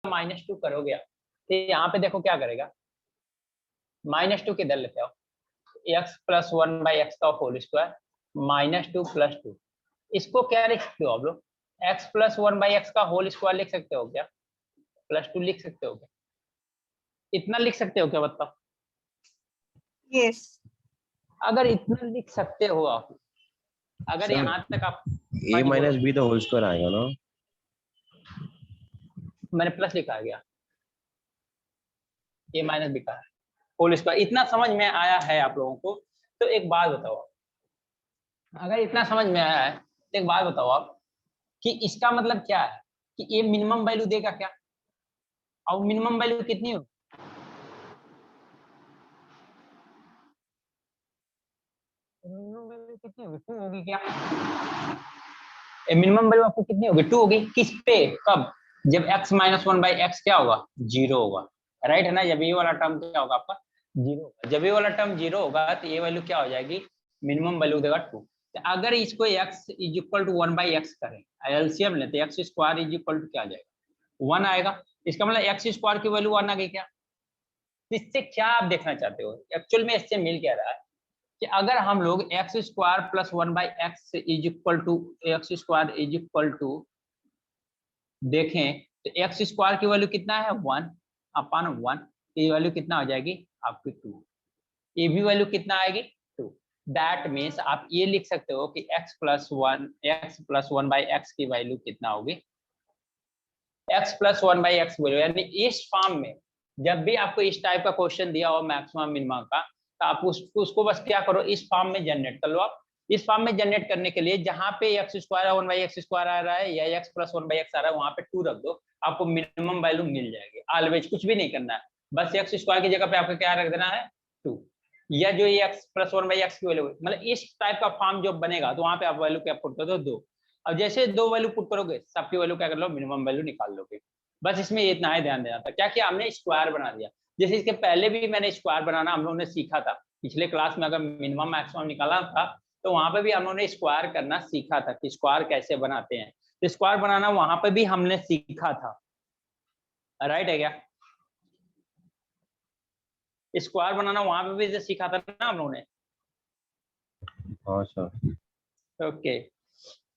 -2 करोगे तो यहाँ पे देखो क्या करेगा, -2 किधर लेते हो, x + 1/x का होल स्क्वायर -2 + 2, इसको क्या लिख सकते हो आप लोग, x + 1/x का होल स्क्वायर लिख सकते हो क्या, +2 लिख सकते हो क्या, इतना लिख सकते हो क्या बताओ? यस। अगर इतना लिख सकते हो आप, अगर यहाँ तक आप a - b तो होल स्क्वायर आएगा ना, मैंने प्लस लिखा गया, a - b का होल स्क्वायर, इतना समझ में आया है आप लोगों को? तो एक बात बताओ, अगर इतना समझ में आया है तो एक बात बताओ आप कि इसका मतलब क्या है कि ये मिनिमम वैल्यू देगा क्या, और मिनिमम वैल्यू कितनी हो, मिनिमम वैल्यू कितनी होगी, 2 होगी क्या, मिनिमम वैल्यू आपको कितनी होगी, 2 होगी, किस पे, कब, जब x - 1/x क्या होगा, 0 होगा, राइट है ना, जब ये वाला टर्म क्या होगा आपका 0 होगा, जब ये वाला टर्म 0 होगा तो ये वैल्यू क्या हो जाएगी, मिनिमम वैल्यू देगा 2। तो अगर इसको x = 1/x करें, एलसीएम लेते हैं, x² = क्या आ जाएगा, 1 आएगा, इसका मतलब x² की वैल्यू 1 आ गई क्या, इससे क्या आप देखना चाहते हो, एक्चुअल में इससे मिल क्या रहा है कि अगर हम लोग x² + 1/x x² देखें तो x² की वैल्यू कितना है 1/1, ये वैल्यू कितना हो जाएगी आपकी 2, ये भी वैल्यू कितना आएगी 2। दैट मीन्स आप ये लिख सकते हो कि x + 1/x की वैल्यू कितना होगी, x + 1/x वैल्यू, यानी इस फॉर्म में जब भी आपको इस टाइप का क्वेश्चन दिया हो मैक्सिमम मिनिमम का, तो आप उसको बस क्या करो, इस फॉर्म में जनरेट कर लो आप। इस फॉर्म में जनरेट करने के लिए जहां पे x² 1/x² आ रहा है या x + 1/x आ रहा है, वहां पे 2 रख दो, आपको मिनिमम वैल्यू मिल जाएगी। ऑलवेज कुछ भी नहीं करना है, बस x² की जगह पे आपको क्या रख देना है 2, या जो ये x + 1/x की वैल्यू, मतलब इस टाइप का फॉर्म जो बनेगा तो वहां पे आप वैल्यू क्या पुट कर दो 2। अब जैसे 2 वैल्यू पुट करोगे, सबकी वैल्यू क्या कर लो, मिनिमम वैल्यू निकाल लोगे। बस इसमें इतना ही ध्यान देना था, क्या किया हमने, स्क्वायर बना दिया। जैसे इसके पहले भी मैंने स्क्वायर बनाना हम लोगों ने सीखा था पिछले क्लास में, अगर मिनिमम मैक्सिमम निकाला था तो वहां पे भी हम लोगों ने स्क्वायर करना सीखा था कि स्क्वायर कैसे बनाते हैं, तो स्क्वायर बनाना वहां पे भी हमने सीखा था, राइट है क्या, स्क्वायर बनाना वहां पे भी सीखा था ना हम लोगों ने। हाँ सर। ओके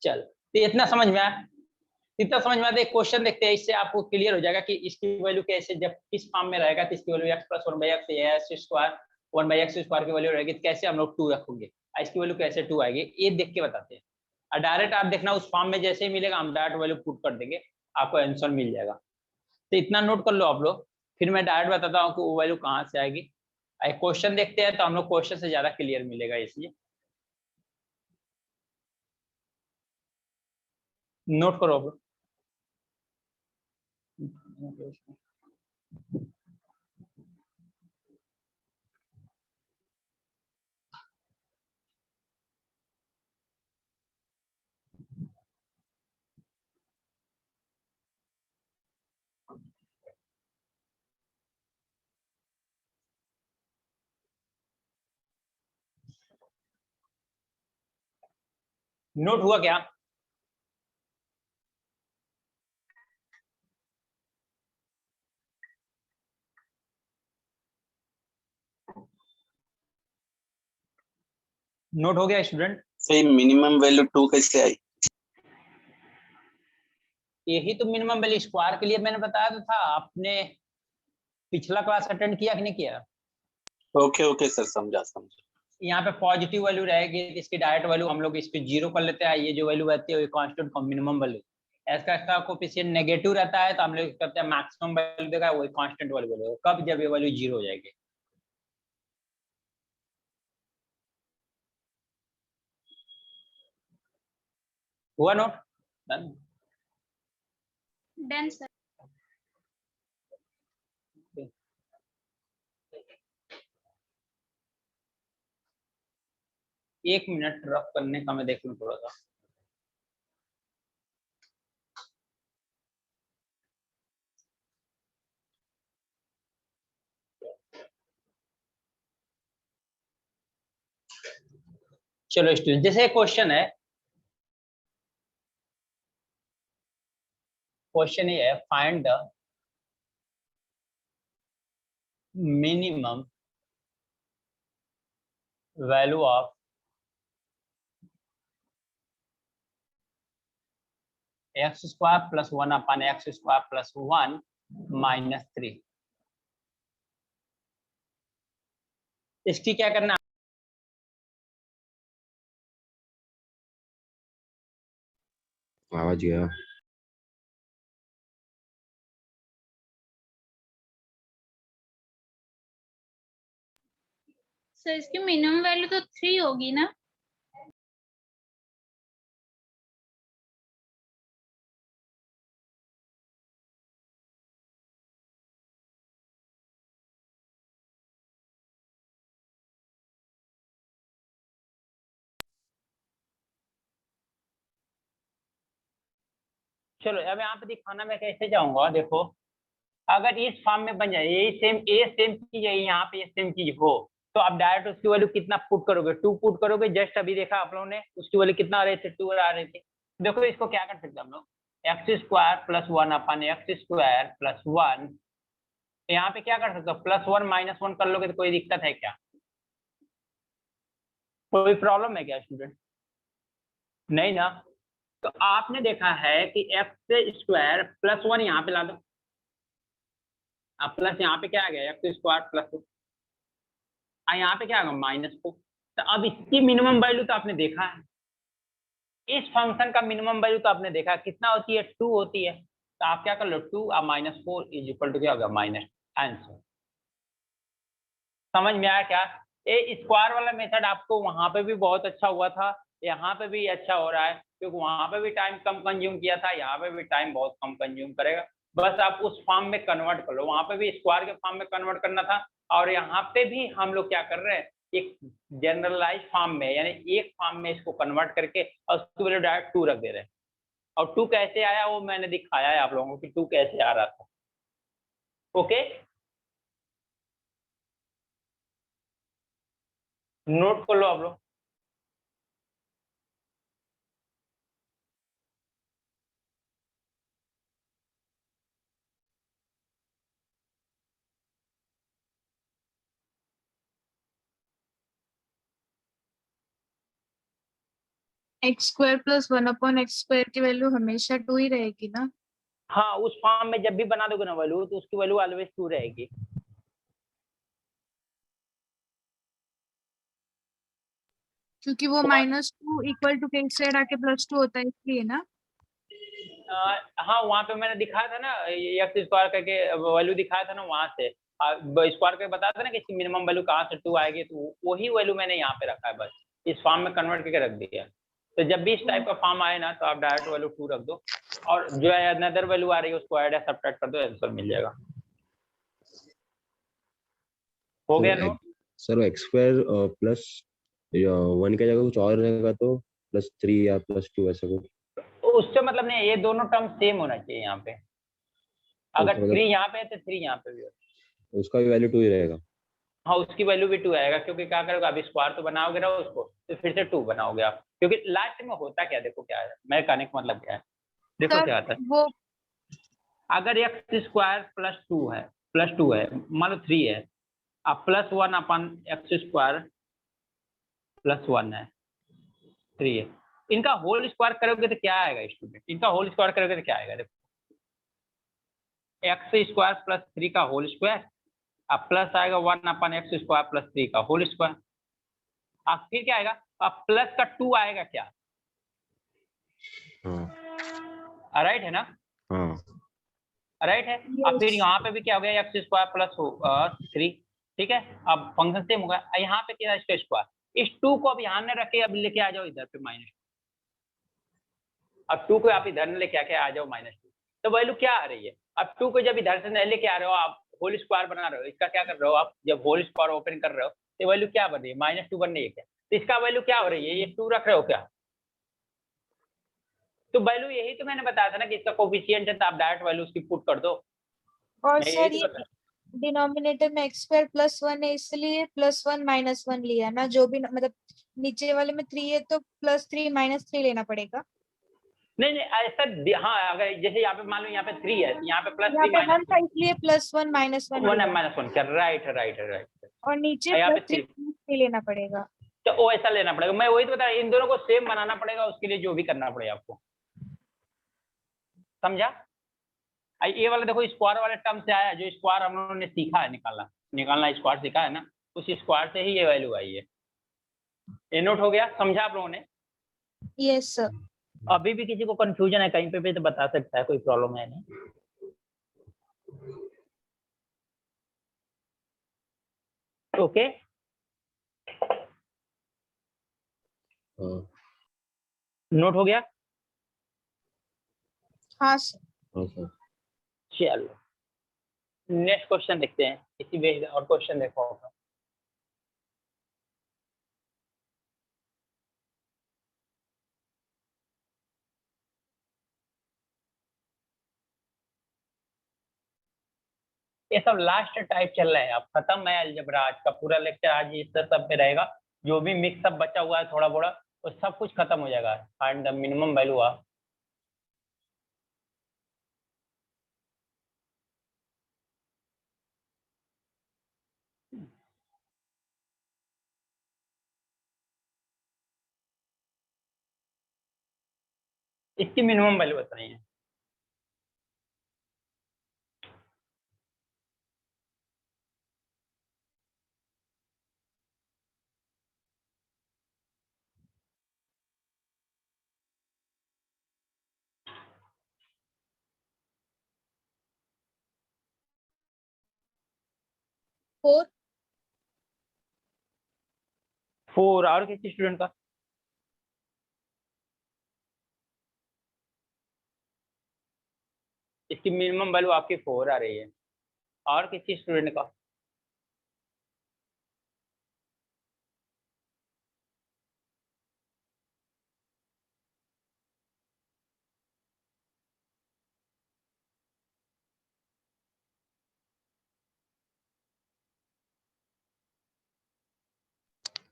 चल, तो इतना समझ में आया, इतना समझ में आता है। क्वेश्चन देखते हैं, इससे आपको क्लियर हो जाएगा कि इसकी वैल्यू कैसे, जब किस फॉर्म में रहेगा तो इसकी वैल्यू x + 1/x या x² 1/x² की वैल्यू रहेगी, तो कैसे हम लोग 2 रखोगे, इसकी वैल्यू कैसे 2 आएगी, ये देख के बताते हैं। और डायरेक्ट आप देखना उस फॉर्म में जैसे ही मिलेगा हम डायरेक्ट वैल्यू पुट कर देंगे, आपको आंसर मिल जाएगा। तो इतना नोट कर लो आप लोग, फिर मैं डायरेक्ट बताता हूँ कि वो वैल्यू कहाँ से आएगी। क्वेश्चन देखते हैं तो हम लोग क्वेश्चन से ज्यादा क्लियर मिलेगा, इसलिए नोट करो आप लोग। नोट हुआ क्या, नोट हो गया स्टूडेंट? सही, मिनिमम वैल्यू 2 कैसे आई? यही तो मिनिमम वैल्यू स्क्वायर के लिए मैंने बताया तो था, आपने पिछला क्लास अटेंड किया कि नहीं किया? ओके ओके सर, समझा समझा। यहाँ पे पॉजिटिव वैल्यू रहेगी, इसकी डायरेक्ट वैल्यू हम लोग इसको 0 कर लेते हैं, ये जो वैल्यू रहती है वो कांस्टेंट मिनिमम वैल्यू। इसका कोएफिशिएंट नेगेटिव रहता है तो हम लोग करते हैं मैक्सिमम वैल्यू देगा वही कांस्टेंट वैल्यू देगा, कब, जब ये वैल्यू 0 हो जाएगी। हुआ नोट? Done done sir. एक मिनट रफ करने का मैं देख लूं थोड़ा सा। चलो स्टूडेंट, जैसे क्वेश्चन है, क्वेश्चन ये है, find the minimum value of x square plus 1 upon x square plus 1 minus 3। इसकी क्या करना, आवाज गया। सर इसकी मिनिमम वैल्यू तो 3 होगी ना? चलो अब यहाँ पे दिखाना मैं कैसे जाऊंगा। देखो अगर इस फॉर्म में बन जाए, यही सेम ए सेम चीज है, यहाँ पे ये सेम चीज हो, तो आप डायरेक्ट उसकी वैल्यू कितना पुट करोगे, 2 पुट करोगे। जस्ट अभी देखा आप लोगों ने उसकी वैल्यू कितना आ रहे थे, 2 आ रहे थे। देखो इसको क्या कर सकते हैं हम लोग, x square plus 1 upon x square plus 1, यहाँ पे क्या कर सकते हो, प्लस 1 माइनस 1 कर लोगे तो कोई दिक्कत है क्या, कोई प्रॉब्लम है क्या स्टूडेंट? नहीं ना। तो आपने देखा है कि एक्स स्क्वायर प्लस 1 यहाँ पे ला दो, अब प्लस यहाँ पे क्या आ गया, एक्स स्क्वायर प्लस यहाँ पे क्या आ गया माइनस 4। तो अब इसकी मिनिमम वैल्यू तो आपने देखा है, इस फंक्शन का मिनिमम वैल्यू तो आपने देखा कितना होती है, 2 होती है। तो आप क्या कर लो, 2 और माइनस 4 इज इक्वल टू क्या होगा, माइनस। आंसर समझ में आया क्या? ये स्क्वायर वाला मेथड आपको वहां पे भी बहुत अच्छा हुआ था, यहाँ पे भी अच्छा हो रहा है, क्योंकि वहां पे भी टाइम कम कंज्यूम किया था, यहाँ पे भी टाइम बहुत कम कंज्यूम करेगा। बस आप उस फॉर्म में कन्वर्ट कर लो, वहां पे भी स्क्वायर के फॉर्म में कन्वर्ट करना था, और यहाँ पे भी हम लोग क्या कर रहे हैं, एक जनरलाइज फॉर्म में, यानी एक फॉर्म में इसको कन्वर्ट करके और उसकी वैल्यू डायरेक्ट 2 रख दे रहे हैं। और 2 कैसे आया वो मैंने दिखाया है आप लोगों को कि 2 कैसे आ रहा था। ओके, नोट कर लो आप लोग। X square plus 1 upon x square की वैल्यू हमेशा 2 ही रहेगी ना? हाँ, उस फॉर्म में जब भी बना दोगे ना वैल्यू, तो उसकी वैल्यू ऑलवेज 2 रहेगी। क्योंकि वो -2 इक्वल टू के साइड आके +2 होता है, इसलिए ना। हाँ, वहाँ पे मैंने दिखाया था ना, एक्स स्क्वायर करके वैल्यू दिखाया था ना, वहां से स्क्वायर करके बताया था ना कि इसकी मिनिमम वैल्यू कहाँ से 2 आएगी, तो वही वैल्यू मैंने यहाँ पे रखा है, बस इस फॉर्म में कन्वर्ट करके रख दिया। तो जब भी इस टाइप का फॉर्म आए ना, तो आप डायरेक्ट वैल्यू 2 रख दो, और जो है अनदर वैल्यू आ रही है उसको ऐड या सब्ट्रैक्ट कर दो, आंसर मिल जाएगा। हो गया note? Sir x square plus 1 की जगह कुछ और रहेगा तो +3 या +2 ऐसा कुछ? उससे मतलब नहीं, ये दोनों टर्म सेम होना चाहिए यहाँ पे। अगर मतलब 3 यहाँ पे है तो 3 यहाँ पे भी हो। उसका भी वैल्यू 2 ही रहेगा? हाँ, उसकी वैल्यू भी 2 आएगा, क्योंकि क्या करोगे, अभी स्क्वायर तो बनाओगे ना उसको, तो फिर से 2 बनाओगे आप, क्योंकि लास्ट में होता क्या, देखो क्या है, मैं कहने का मतलब क्या है, देखो सर क्या आता है। वो अगर एक्स स्क्वायर प्लस टू है, मान लो 3 है, अब plus 1 upon x square plus 1 है, 3 है, इनका होल स्क्वायर करोगे तो क्या आएगा स्टूडेंट, इनका होल स्क्वायर करोगे तो क्या आएगा, देखो एक्स स्क्वायर प्लस 3 का होल स्क्वायर, अब प्लस आएगा 1 अपन एक्स स्क्वायर प्लस 3 का होल स्क्वायर, अब फिर क्या आएगा, अब प्लस का 2 आएगा क्या, हाँ राइट है ना, हाँ राइट है। अब फिर यहाँ पे भी क्या हो गया, एक्स स्क्वायर प्लस 3, ठीक है, अब फंक्शन सेम होगा, यहाँ पे क्या है, इसका स्क्वायर, इस 2 को अब यहाँ न रखे, अब लेके आ जाओ इधर पे -2, अब 2 को आप इधर न लेके आके आ जाओ -2, तो वैल्यू क्या आ रही है, अब 2 को जब इधर से नहीं लेके आ रहे हो, आप होल स्क्वायर बना रहे हो, इसका क्या कर रहे हो आप, जब होल स्क्वायर ओपन कर रहे हो तो वैल्यू क्या बन रही है, -2 बन रही है क्या, तो इसका वैल्यू क्या हो रही है, ये 2 रख रहे हो क्या, तो वैल्यू यही तो मैंने बताया था ना कि इसका कोफिशिएंट है, तो आप डायरेक्ट वैल्यू उसकी पुट कर दो। और मैं यही सर तो ये बताया। डिनोमिनेटर में एक्स स्क्वायर प्लस 1 है, इसलिए +1 -1 लिया ना, जो भी मतलब नीचे वाले में 3 है तो +3 -3 लेना पड़ेगा। नहीं नहीं ऐसा हाँ, अगर जैसे यहाँ पे मान लो यहाँ पे 3 है, यहाँ पे प्लस यहाँ 3 पे माइनस 1 था इसलिए +1 -1 1 लिया। माइनस 1 क्या, राइट राइट राइट। और नीचे यहाँ पे +3 नहीं लेना पड़ेगा। तो वो ऐसा लेना पड़ेगा, मैं वही तो बता रहा हूं, इन दोनों को सेम बनाना पड़ेगा, उसके लिए जो भी करना पड़ेगा आपको, समझा? ये वाला देखो स्क्वायर वाले टर्म से आया, जो स्क्वायर हम लोगों ने सीखा है निकालना स्क्वायर सीखा है ना, उस स्क्वायर से ही ये वैल्यू आई है। ये नोट हो गया, समझा आप लोगों ने? Yes sir. अभी भी किसी को कंफ्यूजन है कहीं पे भी तो बता सकता है, कोई प्रॉब्लम है नहीं। ओके हाँ नोट हो गया? हाँ सर। हाँ सर। चलो नेक्स्ट क्वेश्चन देखते हैं, इसी बेस और क्वेश्चन देखो होगा। ये सब लास्ट टाइप चल रहा है, अब खत्म है अलजेब्रा, आज का पूरा लेक्चर आज इस सब पे रहेगा, जो भी मिक्सअप बचा हुआ है थोड़ा बड़ा वो सब कुछ खत्म हो जाएगा। Find the minimum value of इसकी मिनिमम वैल्यू बतानी है। फोर। 4 और किसी स्टूडेंट का? इसकी मिनिमम वैल्यू आपकी 4 आ रही है, और किसी स्टूडेंट का?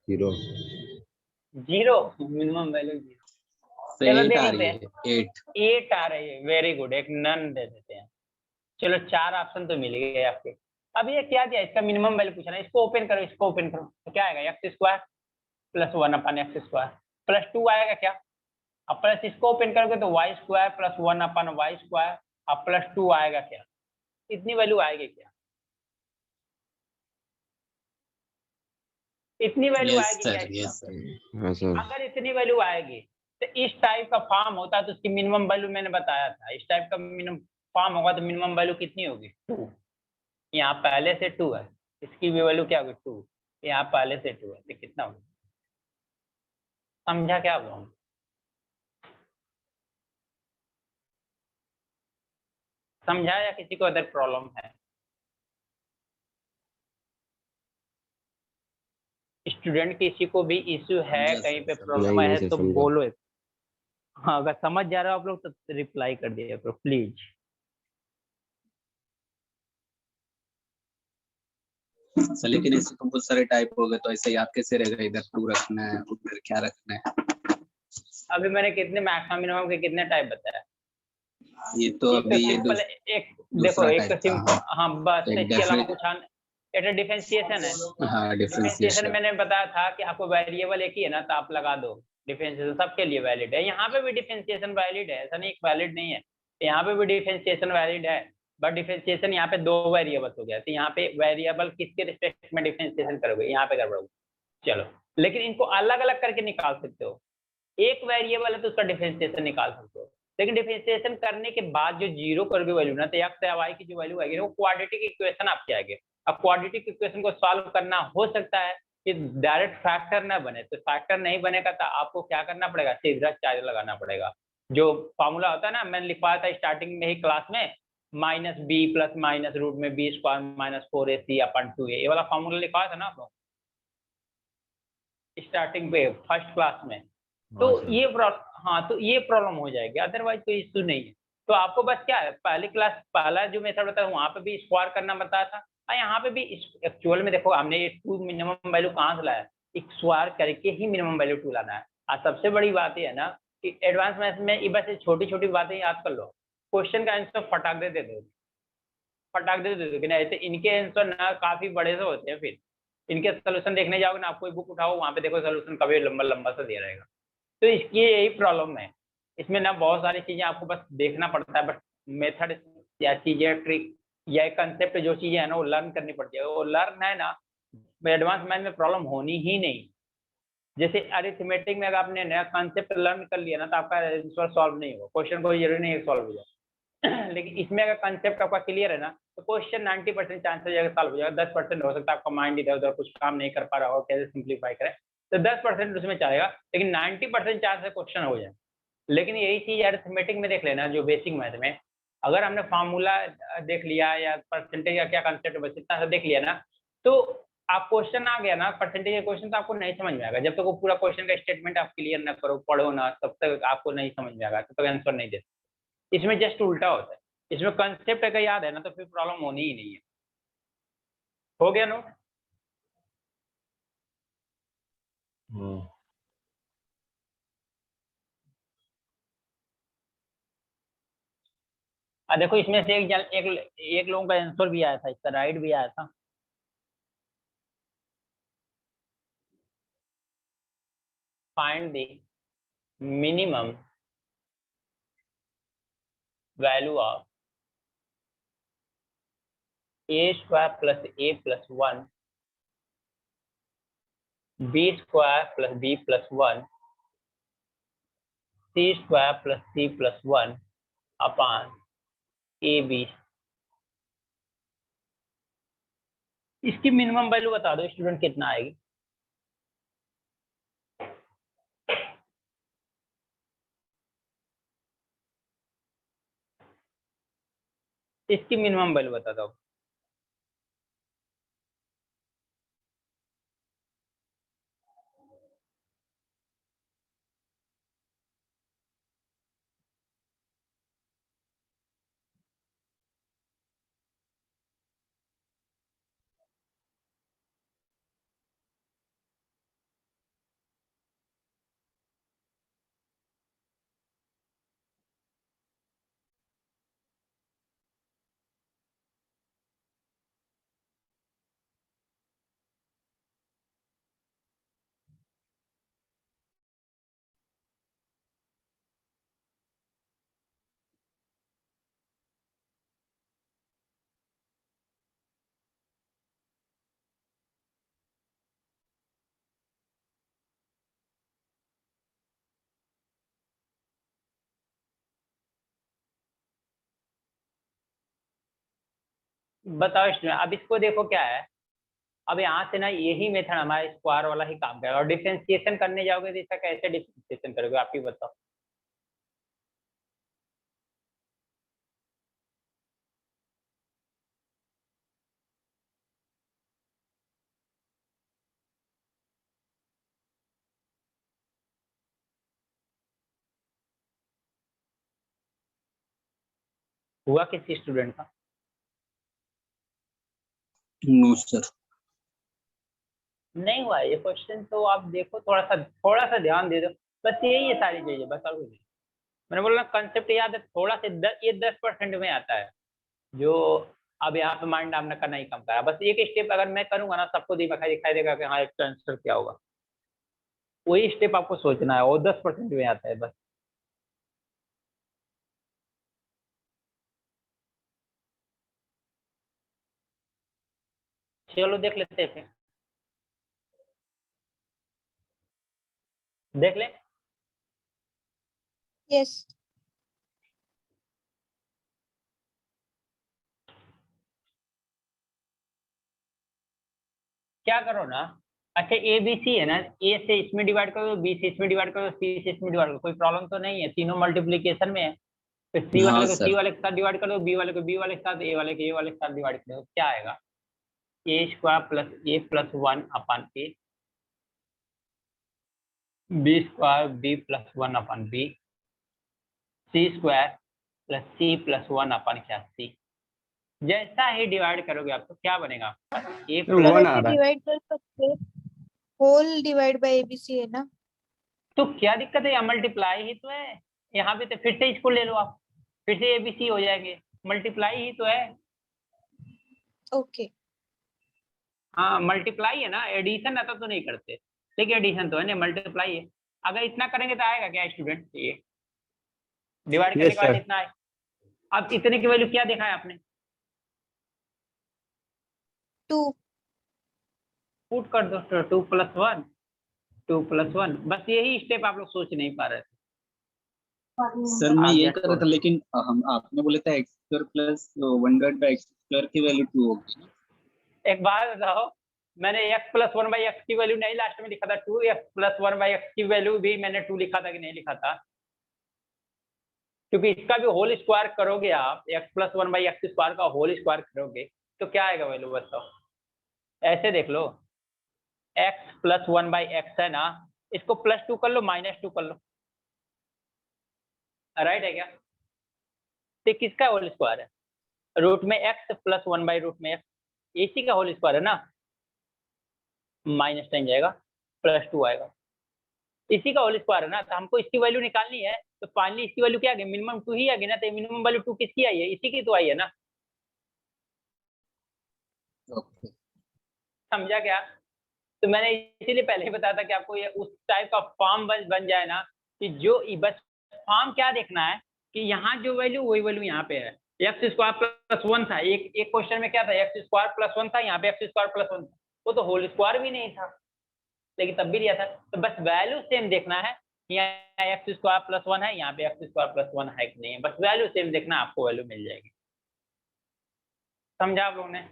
जीरो। 0 minimum value 0। चलो 8 देख आ लेते रही हैं। है, 8। 8 आ रही है, वेरी गुड, एक नन दे देते हैं। चलो 4 ऑप्शन तो मिल गए आपके। अब ये क्या दिया, इसका मिनिमम वैल्यू पूछना है, इसको ओपन करो, इसको ओपन करो, तो क्या आएगा x square plus 1 upon x square plus 2 आएगा क्या? अब प्लस इसको ओपन करोगे तो y स्क्वायर प्लस 1 अपन वाई स्क्वायर, अब प्लस 2 आएगा क्या? इतनी वैल्यू आएगी क्या? इतनी वैल्यू यस आएगी क्या सर, इसका? Yes sir. हाँ सर। अगर इतनी वैल्यू आएगी तो इस टाइप का फॉर्म होता तो उसकी मिनिमम वैल्यू मैंने बताया था, इस टाइप का मिनिमम फॉर्म होगा तो मिनिमम वैल्यू कितनी होगी? 2। यहाँ पहले से 2 है, इसकी भी वैल्यू क्या होगी? 2। यहाँ पहले से 2 है तो कितना होगा? समझा क्या बोलूं? समझा या किसी को अदर प्रॉब्लम है? स्टूडेंट किसी को भी इश्यू है, समझा कहीं पे सर, प्रॉब्लम नहीं है सर, तो समझा। बोलो। हाँ अगर समझ जा रहे हो आप लोग तो रिप्लाई कर दिया करो प्लीज। सर लेकिन ऐसे तो बहुत सारे टाइप हो गए, तो ऐसे याद कैसे रहेगा? इधर 2 रखना है, उधर क्या रखना है? अभी मैंने कितने मैक्सिमम मिनिमम के कितने टाइप बताया? ये तो एक तो अभी ये सिंपल, एक देखो दूसरा एक टाइप तो था। सिंपल, हाँ बस एक इसके अलावा definite- कुछ ये डिफरेंशिएशन है। हाँ, डिफरेंशिएशन डिफरेंशिएशन। मैंने बताया था कि आपको वेरिएबल एक ही है ना, तो आप लगा दो। डिफरेंशिएशन सबके लिए वैलिड है, यहाँ पे भी डिफरेंशिएशन वैलिड है, ऐसा नहीं वैलिड नहीं है, यहाँ पे भी डिफरेंशिएशन वैलिड है, बट डिफरेंशिएशन यहाँ पे 2 वेरिएबल हो गया, तो यहाँ पे वेरिएबल किसके रिस्पेक्ट में डिफरेंशिएशन करोगे, यहाँ पे गड़बड़ होगी। चलो लेकिन इनको अलग अलग करके निकाल सकते हो, एक वेरिएबल है तो उसका डिफरेंशिएशन निकाल सकते हो, लेकिन डिफरेंशिएशन करने के बाद जो जीरो करोगे वैल्यू ना, तो x या y की जो वैल्यू आएगी वो क्वाड्रेटिक इक्वेशन आपके आएगी। अब क्वाड्रेटिक इक्वेशन को सॉल्व करना हो सकता है कि डायरेक्ट फैक्टर ना बने, तो फैक्टर नहीं बनेगा तो आपको क्या करना पड़ेगा? सीधा चार्ज लगाना पड़ेगा। जो फॉर्मूला होता है ना, मैंने लिखवाया था स्टार्टिंग में ही क्लास में, -b प्लस माइनस रूट में b स्क्वायर माइनस 4ac अपन 2a, ये वाला फॉर्मूला लिखवाया था ना आप लोग स्टार्टिंग पे फर्स्ट क्लास में। तो ये हाँ तो ये प्रॉब्लम हो जाएगी, अदरवाइज कोई इश्यू नहीं है। तो आपको बस क्या है, पहली क्लास पहला जो मेथड बताया वहाँ पे भी स्क्वायर करना बताया था, और यहाँ पे भी एक्चुअल में देखो हमने ये 2 मिनिमम वैल्यू कहाँ से लाया, स्क्वायर करके ही मिनिमम वैल्यू 2 लाना है। और सबसे बड़ी बात ये है ना एडवांस मैथ में ये बस छोटी छोटी बातें याद कर लो, क्वेश्चन का आंसर फटाक दे दो, फटाक दे दो, लेकिन ऐसे इनके आंसर ना काफी बड़े से होते हैं। फिर इनके सोल्यूशन देखने जाओगे ना, आप कोई बुक उठाओ वहां पे देखो सोल्यूशन कभी लंबा लंबा सा दे रहेगा। तो इसकी यही प्रॉब्लम है, इसमें ना बहुत सारी चीजें आपको बस देखना पड़ता है, बट मेथड या चीजें ट्रिक या कंसेप्ट जो चीजें है ना वो लर्न करनी पड़ती है। वो लर्न है ना, एडवांस मैथ में प्रॉब्लम होनी ही नहीं। जैसे अरिथमेटिक में अगर आपने नया कंसेप्ट लर्न कर लिया ना तो आपका आंसर सॉल्व नहीं होगा, क्वेश्चन कोई जरूरी नहीं है सॉल्व हो जाए। लेकिन इसमें अगर कंसेप्ट आपका क्लियर है ना तो क्वेश्चन 90% चांसेस अगर सॉल्व हो जाएगा, 10% हो सकता है आपका माइंड इधर उधर कुछ काम नहीं कर पा रहा हो, कैसे सिंप्लीफाई करें, तो 10% उसमें चाहेगा, लेकिन 90% चांस है क्वेश्चन हो जाए। लेकिन यही चीज अरिथमेटिक में देख लेना, जो बेसिक मैथ में अगर हमने फार्मूला देख लिया या परसेंटेज या क्या कंसेप्ट बस इतना सा देख लिया ना, तो आप क्वेश्चन आ गया ना परसेंटेज का क्वेश्चन, तो आपको नहीं समझ में आएगा जब तक वो पूरा क्वेश्चन का स्टेटमेंट आप क्लियर ना करो, पढ़ो ना, तब तक आपको नहीं समझ में आएगा, तब तक आंसर नहीं दे। इसमें जस्ट उल्टा होता है, इसमें कंसेप्ट अगर याद है ना तो फिर प्रॉब्लम होनी ही नहीं है। हो गया नो? हाँ देखो इसमें से एक लोगों का आंसर भी आया था, इसका राइट भी आया था। Find the minimum value of a square plus a plus 1 b square plus b plus 1 c square plus c plus 1 upon ab। इसकी मिनिमम वैल्यू बता दो स्टूडेंट, कितना आएगी? इसकी मिनिमम वैल्यू बता दो। बताओ स्टूडेंट, अब इसको देखो क्या है, अब यहाँ से ना यही मेथड हमारा स्क्वायर वाला ही काम करेगा, और डिफरेंशिएशन करने जाओगे तो इसका कैसे डिफरेंशिएशन करोगे आप ही बताओ। हुआ किसी स्टूडेंट का? No sir. नहीं हुआ ये क्वेश्चन, तो आप देखो थोड़ा सा ध्यान दे दो, बस यही है सारी चीजें, बस और कुछ नहीं। मैंने बोला कंसेप्ट याद है, थोड़ा सा ये 10% में आता है, जो अब यहाँ पे माइंड आपने करना ही कम करा। बस एक स्टेप अगर मैं करूंगा ना सबको दिखाई देगा कि हाँ इसका आंसर क्या होगा, वही स्टेप आपको सोचना है, वो 10% में आता है बस। चलो देख लेते हैं फिर, देख ले। यस। क्या करो ना, अच्छा ए बी सी है ना, ए से इसमें डिवाइड करो, बी से इसमें डिवाइड करो, सी से इसमें डिवाइड करो, कोई प्रॉब्लम तो नहीं है, तीनों मल्टीप्लीकेशन में है। फिर सी हाँ वाले को सी सर। वाले के साथ डिवाइड करो, बी वाले को बी वाले के साथ, ए वाले को ए वाले के साथ डिवाइड करो, क्या आएगा? ए square plus A plus 1 upon A, B square B plus 1 upon B, C square plus C plus 1 अपन क्या सी। जैसा ही डिवाइड करोगे आपको क्या बनेगा? ए वन प्लस आ रहा है। डिवाइड कर सकते हैं, होल डिवाइड बाय एबीसी है ना। तो क्या दिक्कत है, यहाँ मल्टीप्लाई ही तो है, यहाँ पे तो फिर से इसको ले लो आप, फिर से ABC हो जाएंगे, मल्टीप्लाई ही तो है। ओके। हाँ मल्टीप्लाई है ना, एडिशन रहता तो नहीं करते, लेकिन एडिशन तो है नहीं, मल्टीप्लाई है। अगर इतना करेंगे तो आएगा क्या स्टूडेंट, ये डिवाइड करने Yes, के बाद sir. इतना है। अब इतने की वैल्यू क्या देखा है आपने, 2। पुट कर दो, 2 + 1, 2 + 1, बस यही स्टेप आप लोग सोच नहीं पा रहे थे। सर मैं आ यही गया कर रहा था, लेकिन हम आपने बोले था x² + 1/x² की वैल्यू 2 होगी। एक बात बताओ, मैंने x + 1/x की वैल्यू नहीं लास्ट में लिखा था, 2x + 1/x की वैल्यू भी मैंने 2 लिखा था कि नहीं लिखा था, क्योंकि इसका भी होल स्क्वायर करोगे आप, x + 1/x² का होल स्क्वायर करोगे तो क्या आएगा वैल्यू बताओ, ऐसे देख लो, x + 1/x है ना, इसको +2 कर लो, -2 कर लो, राइट है क्या, तो किसका होल स्क्वायर है, रूट में x + 1/√x, इसी का होल स्क्वायर है ना, माइनस टाइम जाएगा, +2 आएगा, इसी का होल स्क्वायर है ना, तो हमको इसकी वैल्यू निकालनी है, तो फाइनली इसकी वैल्यू क्या आ गई, मिनिमम 2 ही आ गई ना, तो मिनिमम वैल्यू 2 किसकी आई है, इसी की तो आई है ना, ओके। समझा क्या। तो मैंने इसीलिए पहले ही बताया था कि आपको ये उस टाइप का फॉर्म बन जाए ना, कि जो बस फॉर्म क्या देखना है कि यहाँ जो वैल्यू वही वैल्यू यहाँ पे है, x² + 1 था, एक क्वेश्चन में क्या था, x² + 1 था, यहाँ पे x² + 1 था, वो तो होल स्क्वायर भी नहीं था, लेकिन तब भी दिया था, तो बस वैल्यू सेम देखना है, यहाँ x² + 1 है, यहाँ पे x² + 1 है कि नहीं है, बस वैल्यू सेम देखना, आपको वैल्यू मिल जाएगी। समझा आप लोगों ने,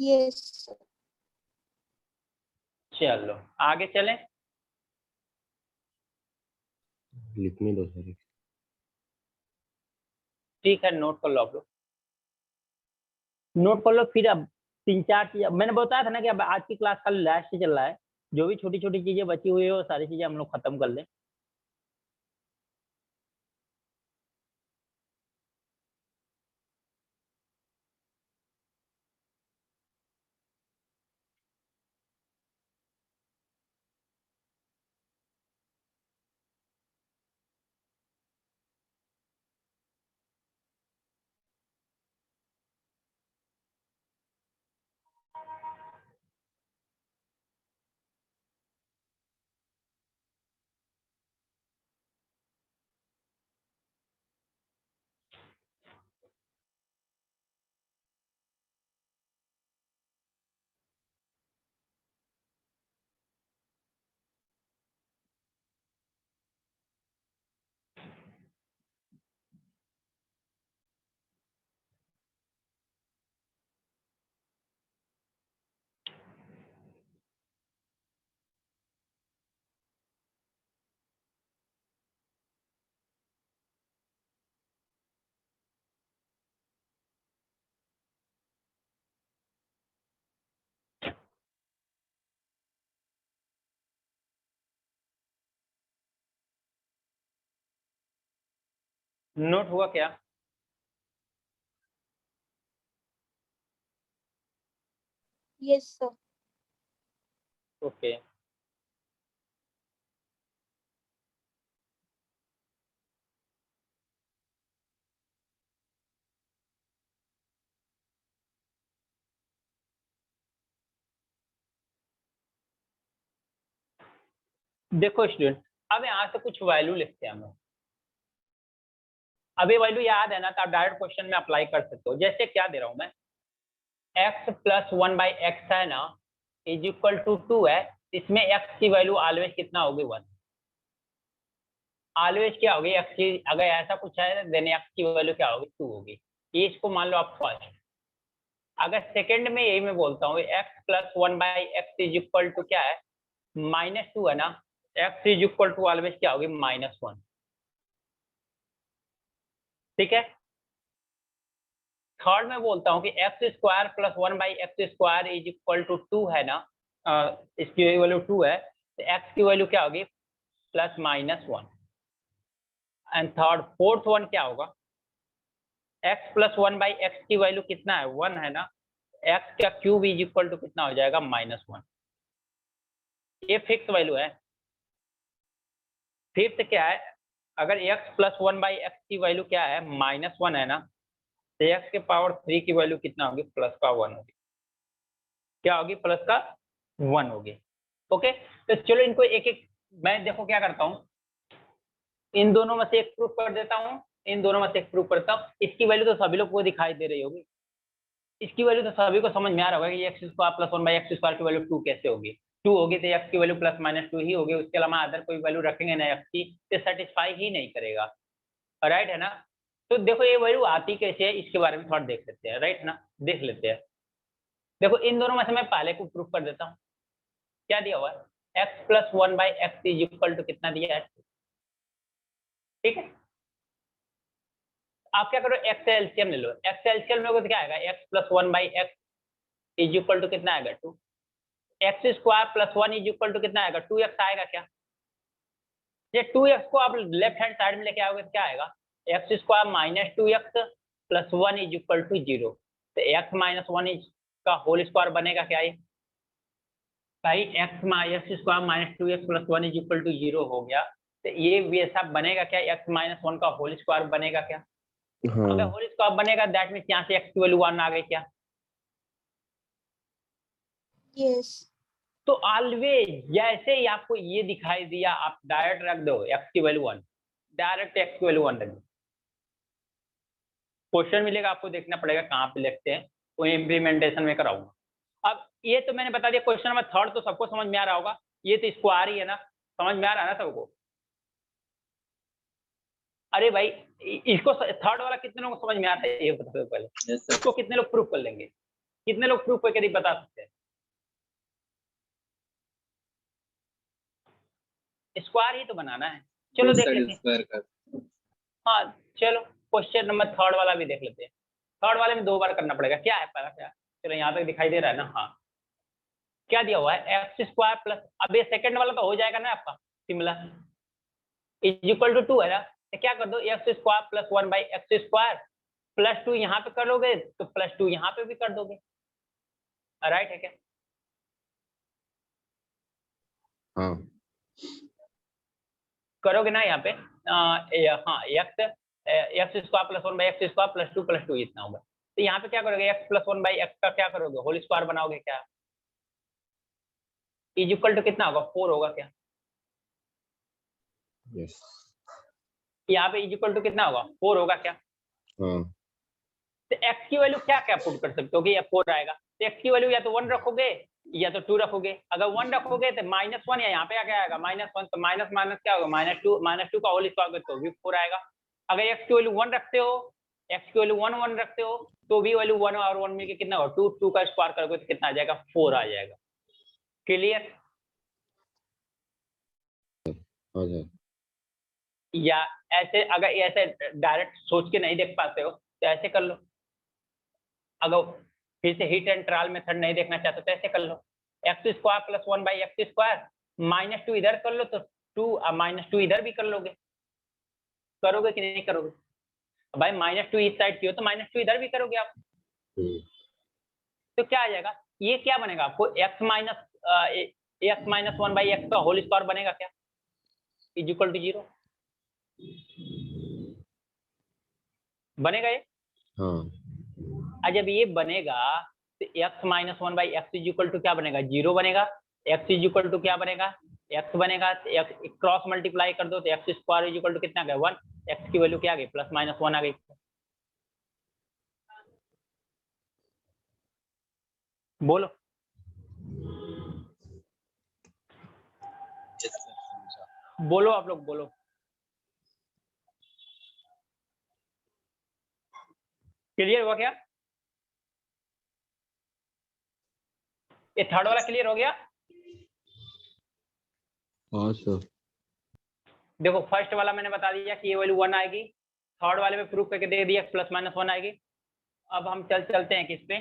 यस। चलो आगे चलें। लिखने दो सर। ठीक है, नोट कर लो आप लोग, नोट कर लो, फिर अब 3-4 चीज मैंने बताया था ना कि अब आज की क्लास कल लास्ट चल रहा है, जो भी छोटी छोटी चीजें बची हुई है वो सारी चीजें हम लोग खत्म कर लें। नोट हुआ क्या, यस सर। ओके। देखो स्टूडेंट, अब यहाँ से कुछ वैल्यू लिखते हैं हम लोग, अब ये वैल्यू याद है ना, तो आप डायरेक्ट क्वेश्चन में अप्लाई कर सकते हो, जैसे क्या दे रहा हूँ मैं, x + 1/x है ना, = 2 है, इसमें x की वैल्यू ऑलवेज कितना होगी, 1, ऑलवेज क्या होगी x की, अगर ऐसा कुछ है देन x की वैल्यू क्या होगी, 2 होगी, ये इसको मान लो आप फर्स्ट। अगर सेकंड में यही मैं बोलता हूँ x + 1/x क्या है, -2 है ना, x ऑलवेज क्या होगी, -1, ठीक है। थर्ड में बोलता हूँ कि x² + 1/x² 2 है ना, इसकी वैल्यू 2 है, तो x की वैल्यू क्या होगी, +-1, एंड थर्ड फोर्थ वन क्या होगा, x + 1/x की वैल्यू कितना है, 1 है ना, x का क्यूब कितना हो जाएगा, -1, ये फिक्स वैल्यू है, फिफ्थ क्या है, अगर x प्लस 1/x की वैल्यू क्या है -1 है ना, तो x के पावर 3 की वैल्यू कितना होगी, प्लस का 1 होगी। क्या होगी, प्लस का 1 होगी। ओके, तो चलो इनको एक एक मैं देखो क्या करता हूँ, इन दोनों में से एक प्रूफ कर देता हूँ, इन दोनों में से एक प्रूफ करता हूँ। इसकी वैल्यू तो सभी लोग को दिखाई दे रही होगी, इसकी वैल्यू तो सभी को समझ में आ रहा होगा कि x स्क्वायर प्लस 1/x² की वैल्यू 2 कैसे होगी। 2 होगी तो x की वैल्यू प्लस माइनस 2 ही होगी, उसके अलावा अदर कोई वैल्यू रखेंगे ना x की तो सेटिस्फाई ही नहीं करेगा। राइट है ना। तो देखो ये वैल्यू आती कैसे है, इसके बारे में थोड़ा देख लेते हैं। राइट ना, देख लेते हैं। देखो इन दोनों में से मैं पहले को प्रूफ कर देता हूँ। क्या दिया हुआ है, x plus 1/x is equal to कितना दिया है, ठीक है। आप क्या करो, x से एलसीएम ले लो, x से एलसीएम लोगे तो क्या आएगा, x plus 1/x is equal to कितना आएगा 2, x square plus 1 is equal to कितना आएगा 2x आएगा क्या। ये 2x को आप लेफ्ट हैंड साइड में लेके आओगे तो क्या आएगा, x square minus 2x plus 1 is equal to 0। तो x माइनस 1 इज का होल स्क्वायर बनेगा क्या, ये भाई x स्क्वायर minus 2x plus 1 is equal to 0 हो गया। तो ये वैसा बनेगा क्या, x माइनस 1 का होल स्क्वायर बनेगा क्या। अगर हाँ होल स्क्वायर बनेगा दैट मीन्स यहाँ से x की वैल्यू 1 आ गई क्या। यस। तो ऑलवेज जैसे ही आपको ये दिखाई दिया आप डायरेक्ट रख दो x की वैल्यू 1, डायरेक्ट x की वैल्यू 1 रख दो। क्वेश्चन मिलेगा आपको, देखना पड़ेगा कहाँ पे लिखते हैं, वो इम्प्लीमेंटेशन में कराऊंगा। अब ये तो मैंने बता दिया, क्वेश्चन नंबर 3 तो सबको समझ में आ रहा होगा, ये तो स्क्वायर ही है ना, समझ में आ रहा है ना सबको। अरे भाई इसको 3rd वाला कितने लोगों को समझ में आ रहा है, ये बता दो पहले। Yes sir. इसको कितने लोग प्रूफ कर लेंगे, कितने लोग प्रूफ करके नहीं बता सकते हैं। स्क्वायर ही तो बनाना है, चलो देख लेते हैं। स्क्वायर कर। हाँ चलो क्वेश्चन नंबर 3rd वाला भी देख लेते हैं। 3rd वाले में 2 बार करना पड़ेगा, क्या है पहला क्या, चलो यहाँ तक दिखाई दे रहा है ना। हाँ क्या दिया हुआ है, एक्स स्क्वायर प्लस, अब ये सेकंड वाला तो हो जाएगा ना आपका सिमिलर, इज इक्वल टू 2 है ना, तो क्या कर दो x square plus 1/x square plus 2 यहाँ पे कर लोगे तो प्लस 2 यहाँ पे भी कर दोगे। राइट है क्या, हाँ करोगे ना यहाँ पे हाँ x square plus 1/x square plus 2 इतना होगा। तो यहाँ पे क्या करोगे, x प्लस 1/x का क्या करोगे, होल स्क्वायर बनाओगे क्या, इज इक्वल टू कितना होगा 4 होगा क्या। यस यहाँ पे इज इक्वल टू कितना होगा 4 होगा क्या। हाँ तो x की वैल्यू क्या क्या पुट कर सकते हो कि ये 4 आएगा, तो x की वैल्यू या तो 1 रखोगे या तो 2 रखोगे। अगर 1 रखोगे तो -1 या यहाँ पे क्या आएगा -1, तो माइनस माइनस क्या होगा -2 का होल स्क्वायर तो भी 4 आएगा। अगर x की वैल्यू 1 रखते हो, x की वैल्यू 1 रखते हो तो भी वैल्यू 1 और 1 मिलके कितना होगा 2 का स्क्वायर करोगे तो कितना आ जाएगा 4 आ जाएगा। क्लियर, हाँ सर। या ऐसे अगर ऐसे डायरेक्ट सोच के नहीं देख पाते हो तो ऐसे कर लो, अगर फिर से हिट एंड ट्रायल मेथड नहीं देखना चाहते तो ऐसे कर लो, X square plus 1/x square -2 इधर कर लो तो 2 -2 इधर भी कर लोगे, करोगे कि नहीं करोगे। भाई -2 इस साइड की हो तो -2 इधर भी करोगे आप, तो क्या आ जाएगा, ये क्या बनेगा आपको x माइनस 1/x का होल स्क्वायर बनेगा क्या, इज इक्वल टू 0 बनेगा ये। हाँ और जब ये बनेगा तो x minus 1/x is equal to क्या बनेगा 0 बनेगा, x इज इक्वल टू क्या बनेगा x बनेगा, तो x क्रॉस मल्टीप्लाई कर दो तो x square is equal to कितना आ गया 1, x की वैल्यू क्या आ गई +-1 आ गई। बोलो यस सर। बोलो आप लोग बोलो, क्लियर हुआ क्या, ये 3rd वाला क्लियर हो गया। हाँ सर। देखो फर्स्ट वाला मैंने बता दिया कि ये वैल्यू 1 आएगी, 3rd वाले में प्रूफ करके दे दिया +-1 आएगी। अब हम चलते हैं किस पे,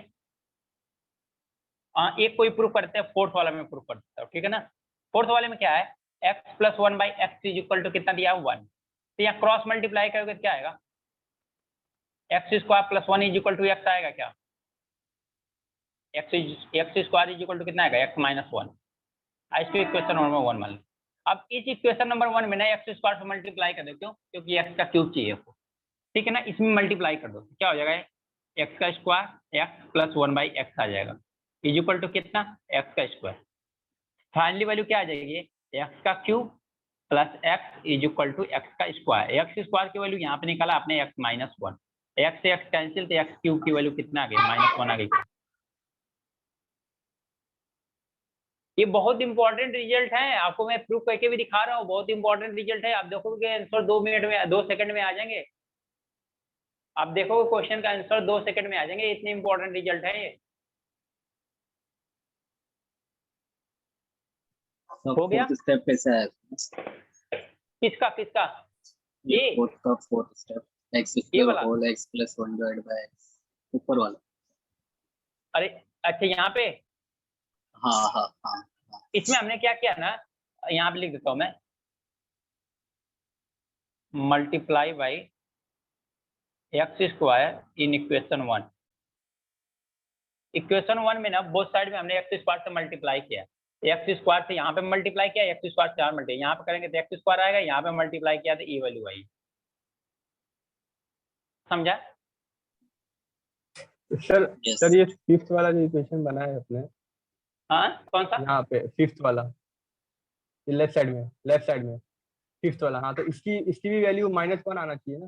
एक कोई प्रूफ करते हैं, 4th वाला में प्रूफ करता हूँ, ठीक है ना। 4th वाले में क्या है, x plus 1/x is equal to कितना दिया 1, तो यहाँ क्रॉस मल्टीप्लाई करोगे क्या आएगा, x square plus 1 is equal to x आएगा क्या, x square is equal to कितना आएगा x -1। इसको इक्वेशन नंबर 1 मान लो। अब इस इक्वेशन नंबर 1 में ना एक्स स्क्वायर से मल्टीप्लाई कर दो, क्यों? क्योंकि एक्स का क्यूब चाहिए आपको, ठीक है ना। इसमें मल्टीप्लाई कर दो, क्या हो जाएगा? एक्स का स्क्वायर एक्स प्लस 1/x आ जाएगा, इज इक्वल टू कितना? एक्स का स्क्वायर। फाइनली वैल्यू क्या आ जाएगी? एक्स का cube plus x is equal to x का स्क्वायर। एक्स स्क्वायर की वैल्यू यहाँ पे निकाला आपने एक्स माइनस 1, एक्स से एक्स कैंसिल, तो एक्स क्यूब की वैल्यू कितना आ गई? -1 आ गई। ये बहुत इंपॉर्टेंट रिजल्ट है, आपको मैं प्रूफ करके भी दिखा रहा हूँ, बहुत इंपॉर्टेंट रिजल्ट है। आप देखोगे आंसर 2 मिनट में, 2 सेकंड में आ जाएंगे। आप देखोगे क्वेश्चन का आंसर 2 सेकंड में आ जाएंगे, इतनी इंपॉर्टेंट रिजल्ट है ये। हो गया? स्टेप कैसा है? किसका किसका? ये फोर्थ का फोर्थ स्टेप एक्स ये स्क्वायर वाला? Whole x plus 1 divide by x, ऊपर वाला। अरे अच्छा, यहाँ पे हाँ हाँ हाँ हाँ। इसमें हमने क्या किया ना, यहाँ पे लिख देता हूँ मैं, multiply by x square in equation 1। Equation 1 में ना बोथ साइड में हमने एक्स स्क्वायर से मल्टीप्लाई किया, एक्स स्क्वायर से यहाँ पे मल्टीप्लाई किया, एक्स स्क्वायर से यहाँ मल्टीप्लाई, यहाँ पे करेंगे तो एक्स स्क्वायर आएगा, यहाँ पे मल्टीप्लाई किया तो ई वैल्यू आई। समझा? Sir Yes. सर ये फिफ्थ वाला जो इक्वेशन बना है अपने हाँ कौन सा? यहाँ पे फिफ्थ वाला, ये लेफ्ट साइड में फिफ्थ वाला, हाँ, तो इसकी भी वैल्यू -1 आना चाहिए ना।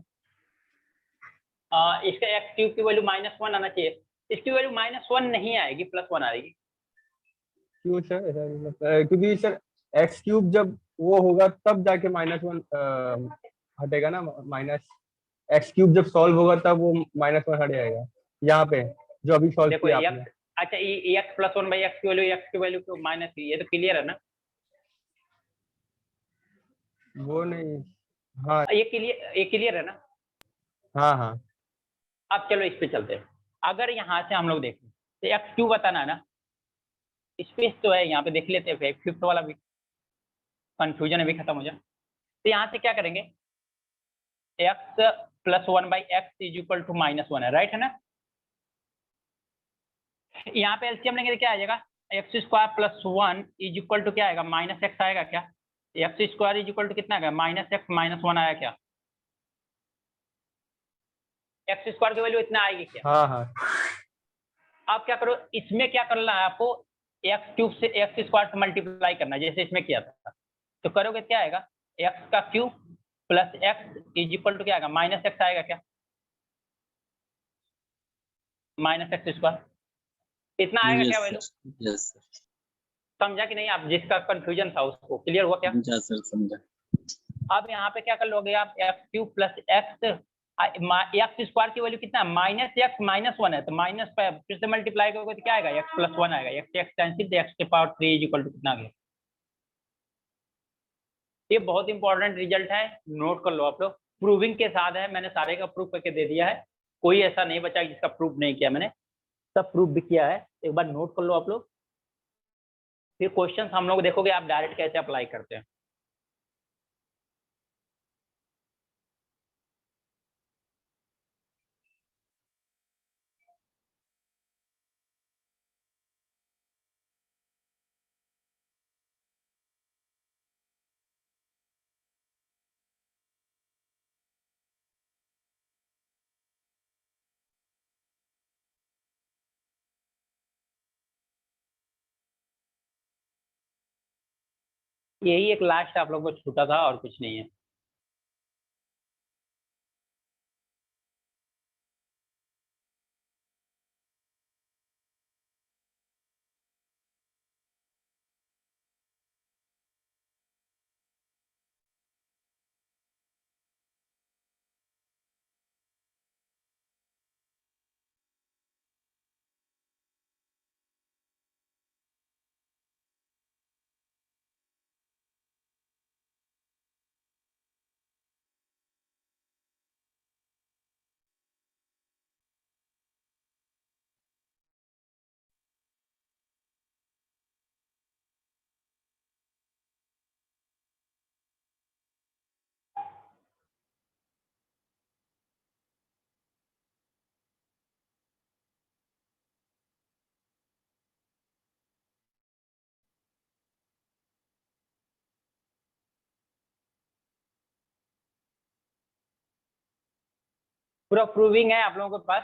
इसका एक्स क्यूब की वैल्यू -1 आना चाहिए, इसकी वैल्यू -1 नहीं आएगी, +1 आएगी। क्यों सर ऐसा? मतलब क्योंकि सर एक्स क्यूब जब वो होगा तब जाके -1 हटेगा ना, माइनस एक्स क्यूब जब सॉल्व होगा तब वो -1 हट जाएगा। यहाँ पे जो अभी सॉल्व देखो किया आपने, एक्स, अच्छा ये एक्स प्लस 1/x की वैल्यू, एक्स की वैल्यू को माइनस, ये तो क्लियर है ना? वो नहीं, हाँ ये क्लियर है ना? हाँ हाँ अब चलो इस पे चलते हैं। अगर यहाँ से हम लोग देखें तो एक्स क्यूब बताना है ना, स्पेस तो है यहाँ पे, देख लेते हैं फिफ्थ वाला भी, कंफ्यूजन अभी खत्म हो जाए। तो यहाँ से क्या करेंगे? X plus 1/x is equal to -1 है, राइट है ना? यहाँ पे एलसीएम लेंगे तो क्या आ जाएगा? X square plus 1 is equal to क्या आएगा? -x आएगा क्या? X square is equal to कितना आएगा? -x -1 आया क्या? एक्स स्क्वायर की वैल्यू इतना आएगी क्या? हाँ हाँ आप क्या करो, इसमें क्या करना है आपको? एक्स क्यूब से एक्स स्क्वायर से मल्टीप्लाई करना है, जैसे इसमें किया था। तो करोगे क्या आएगा? एक्स का cube plus x is equal to क्या आएगा? -x आएगा क्या? -x², इतना आएगा क्या वैल्यू? Yes sir. समझा कि नहीं? आप जिसका कंफ्यूजन था उसको क्लियर हुआ क्या? समझा सर, समझा। अब यहाँ पे क्या कर लोगे आप? X cube plus x, x square की वैल्यू कितना है? -x -1 है, तो माइनस पे फिर से मल्टीप्लाई करोगे तो क्या आएगा? x + 1 आएगा, x कैंसिल, तो x की पावर 3 इज इक्वल टू कितना आ गया? ये बहुत इंपॉर्टेंट रिजल्ट है, नोट कर लो आप लोग। प्रूविंग के साथ है, मैंने सारे का प्रूफ करके दे दिया है, कोई ऐसा नहीं बचा जिसका प्रूफ नहीं किया मैंने, सब प्रूफ भी किया है। एक बार नोट कर लो आप लोग, फिर क्वेश्चन हम लोग देखोगे आप डायरेक्ट कैसे अप्लाई करते हैं। यही एक लास्ट आप लोग को छूटा था और कुछ नहीं है। पूरा प्रूविंग है आप लोगों के पास,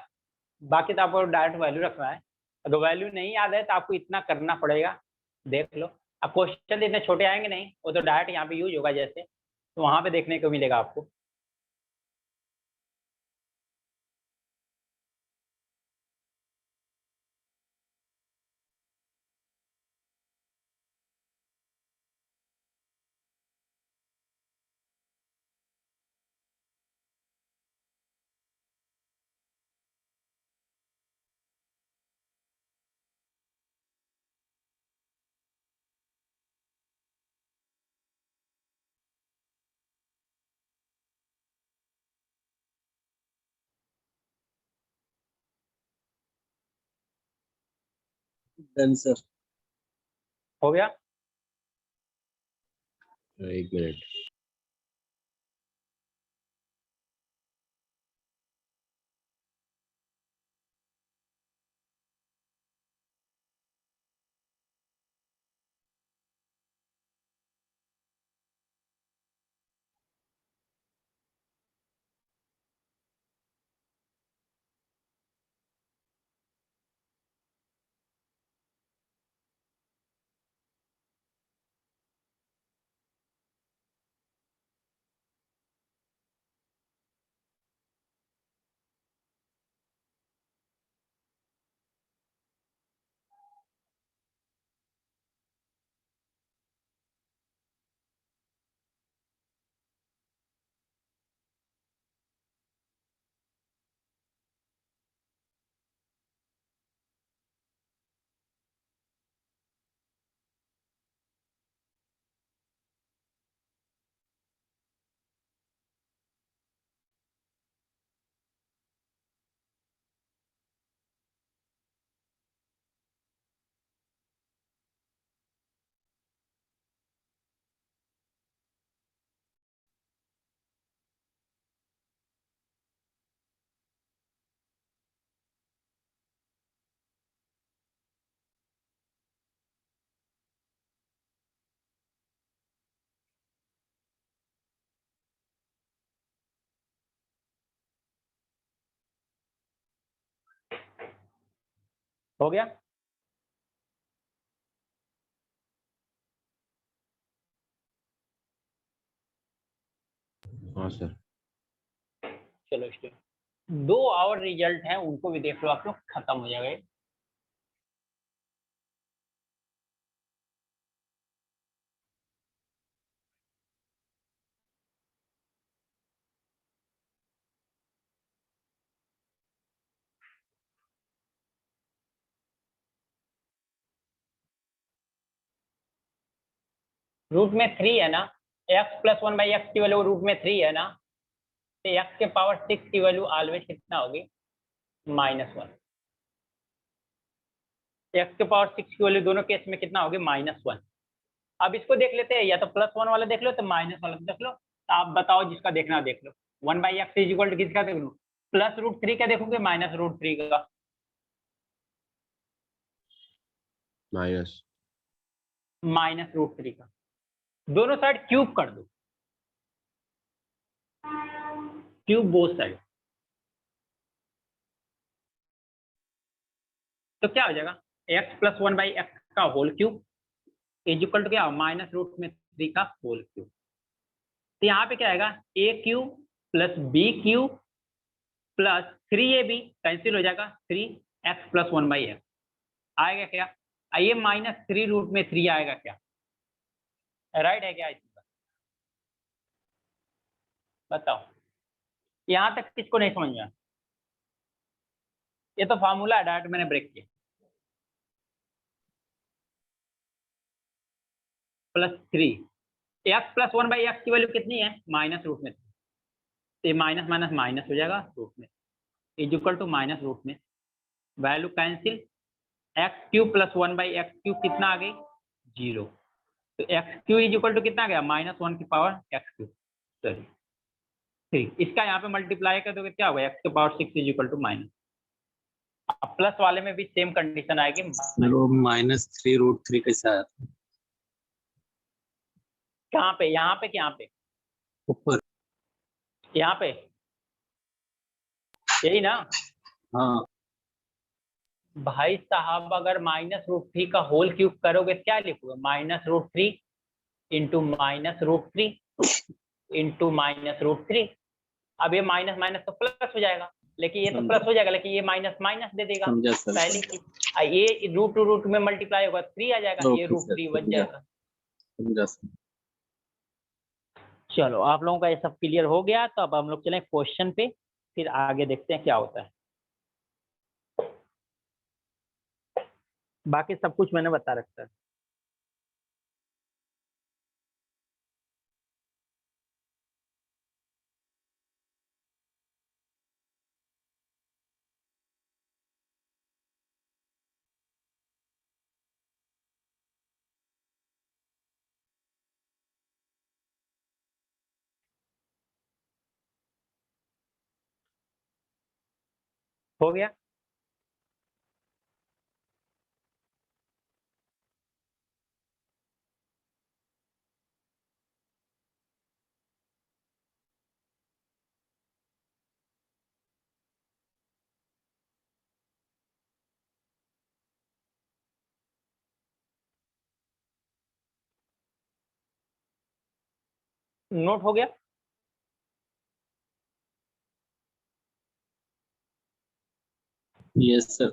बाकी तो आपको डायरेक्ट वैल्यू रखना है। अगर वैल्यू नहीं याद है तो आपको इतना करना पड़ेगा, देख लो। अब क्वेश्चन इतने छोटे आएंगे नहीं, वो तो डायरेक्ट यहाँ पे यूज होगा जैसे, तो वहां पे देखने को मिलेगा आपको। Done sir. हो गया? एक मिनट। हो गया? हाँ सर। चलो स्टूडेंट, 2 और रिजल्ट हैं, उनको भी देख लो आप लोग, खत्म हो जाएगा। रूट में 3 है ना, x प्लस 1/x की वैल्यू रूट में 3 है ना, तो x के पावर 6 की वैल्यू ऑलवेज कितना होगी? -1। x के पावर 6 की वैल्यू दोनों केस में कितना होगी? -1। अब इसको देख लेते हैं, या तो +1 वाला देख लो तो माइनस वाला देख लो, तो आप बताओ जिसका देखना देख लो। 1/x इक्वल टू किसका देख लो? +√3 का देखोगे -√3 का? माइनस -√3 का। दोनों साइड क्यूब कर दो, क्यूब बोथ साइड, तो क्या हो जाएगा? x प्लस 1/x का whole cube is equal to क्या? -√3 का होल क्यूब। तो यहाँ पे क्या आएगा? a cube plus b cube plus 3ab cancel हो जाएगा, 3x प्लस 1/x आएगा क्या? ये -3√3 आएगा क्या? राइट है क्या इसका? बताओ, यहाँ तक किसको नहीं समझ में आया? ये तो फार्मूला है, डायरेक्ट मैंने ब्रेक किया। +3 x प्लस 1/x की वैल्यू कितनी है? -√3। तो ये माइनस माइनस माइनस हो जाएगा रूट में, इज इक्वल टू -√में, value cancel, x cube plus 1/x cube कितना आ गई? 0। तो x cube is equal to कितना आ गया? -1 की पावर x क्यूब, सॉरी 3। इसका यहाँ पे मल्टीप्लाई कर दोगे क्या होगा? x के power 6 is equal to minus. अब प्लस वाले में भी सेम कंडीशन आएगी। -3√3 कैसा है? कहाँ पे? यहाँ पे कि यहाँ पे? ऊपर। यहाँ पे यही ना हाँ भाई साहब, अगर -√3 का होल क्यूब करोगे क्या लिखोगे? -√3 इंटू -√3 इंटू -√3। अब ये माइनस माइनस तो प्लस हो जाएगा, लेकिन ये तो समझा। प्लस हो जाएगा, लेकिन ये माइनस माइनस दे देगा। समझा सर। पहली चीज, ये रूट टू रूट में मल्टीप्लाई होगा 3 आ जाएगा, ये ओके सर, √3 बन समझा। जाएगा। समझा सर। चलो आप लोगों का ये सब क्लियर हो गया, तो अब हम लोग चलें क्वेश्चन पे, फिर आगे देखते हैं क्या होता है। बाकी सब कुछ मैंने बता रखा है। हो गया? नोट हो गया? Yes sir.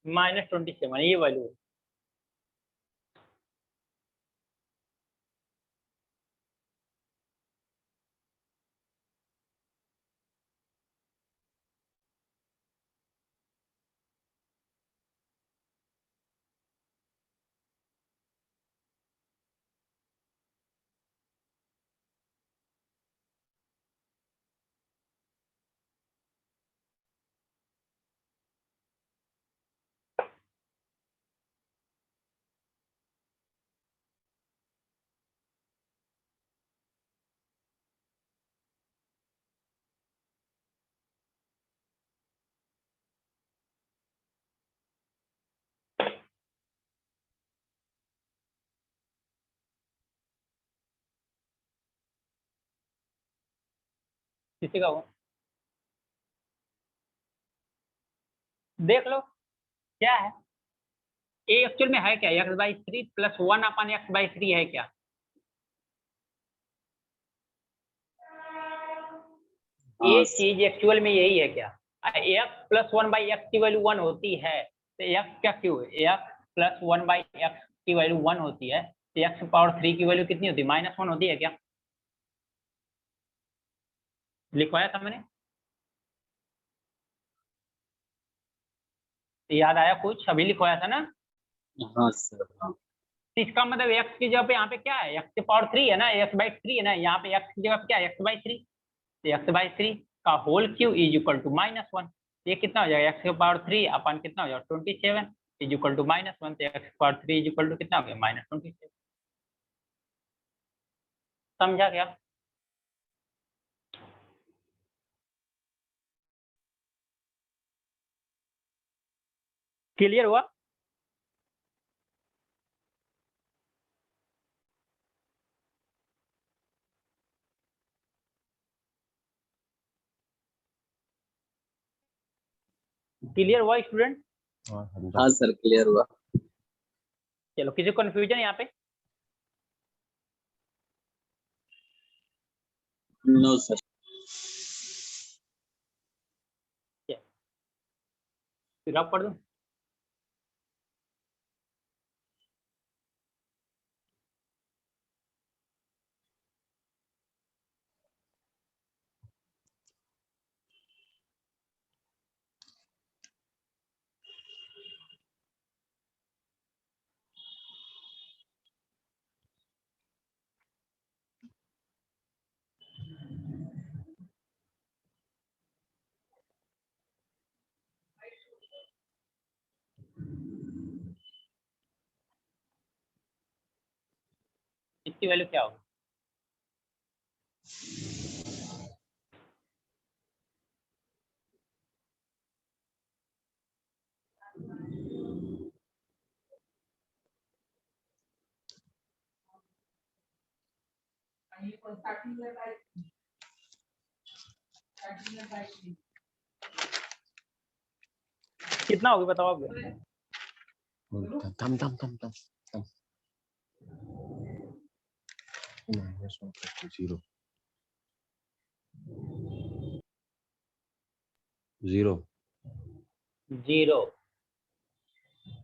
-27 ये वैल्यू है। किसी का हो देख लो क्या है। ए एक्चुअल में है क्या? x/3 प्लस 1/x/3 है क्या? ये हाँ चीज एक्चुअल में यही है क्या? x प्लस 1/x की वैल्यू 1 होती है, तो x क्या क्यों है? x प्लस 1/x की वैल्यू 1 होती है, तो x पावर 3 की वैल्यू कितनी होती है? -1 होती है क्या? लिखवाया था मैंने, याद आया कुछ? अभी लिखवाया था ना। हाँ सर। हाँ तो इसका मतलब x की जगह पे यहाँ पे क्या है? x की पावर 3 है ना, x/3 है ना, यहाँ पे x की जगह पे क्या है? x/3। तो x/3 का whole cube is equal to -1। ये कितना हो जाएगा? x की पावर 3 अपन कितना हो जाएगा? 27 इज इक्वल टू -1। तो x की पावर 3 इज इक्वल टू कितना हो गया? -27। समझा क्या? क्लियर हुआ? क्लियर हुआ स्टूडेंट? हाँ समझा। हाँ सर, क्लियर हुआ। चलो, किसी को कंफ्यूजन यहाँ पे? No sir. फिर आप पढ़ दो। की वैल्यू क्या होगी? कितना होगी बताओ आप? थम थम थम थम थम -1 0 0।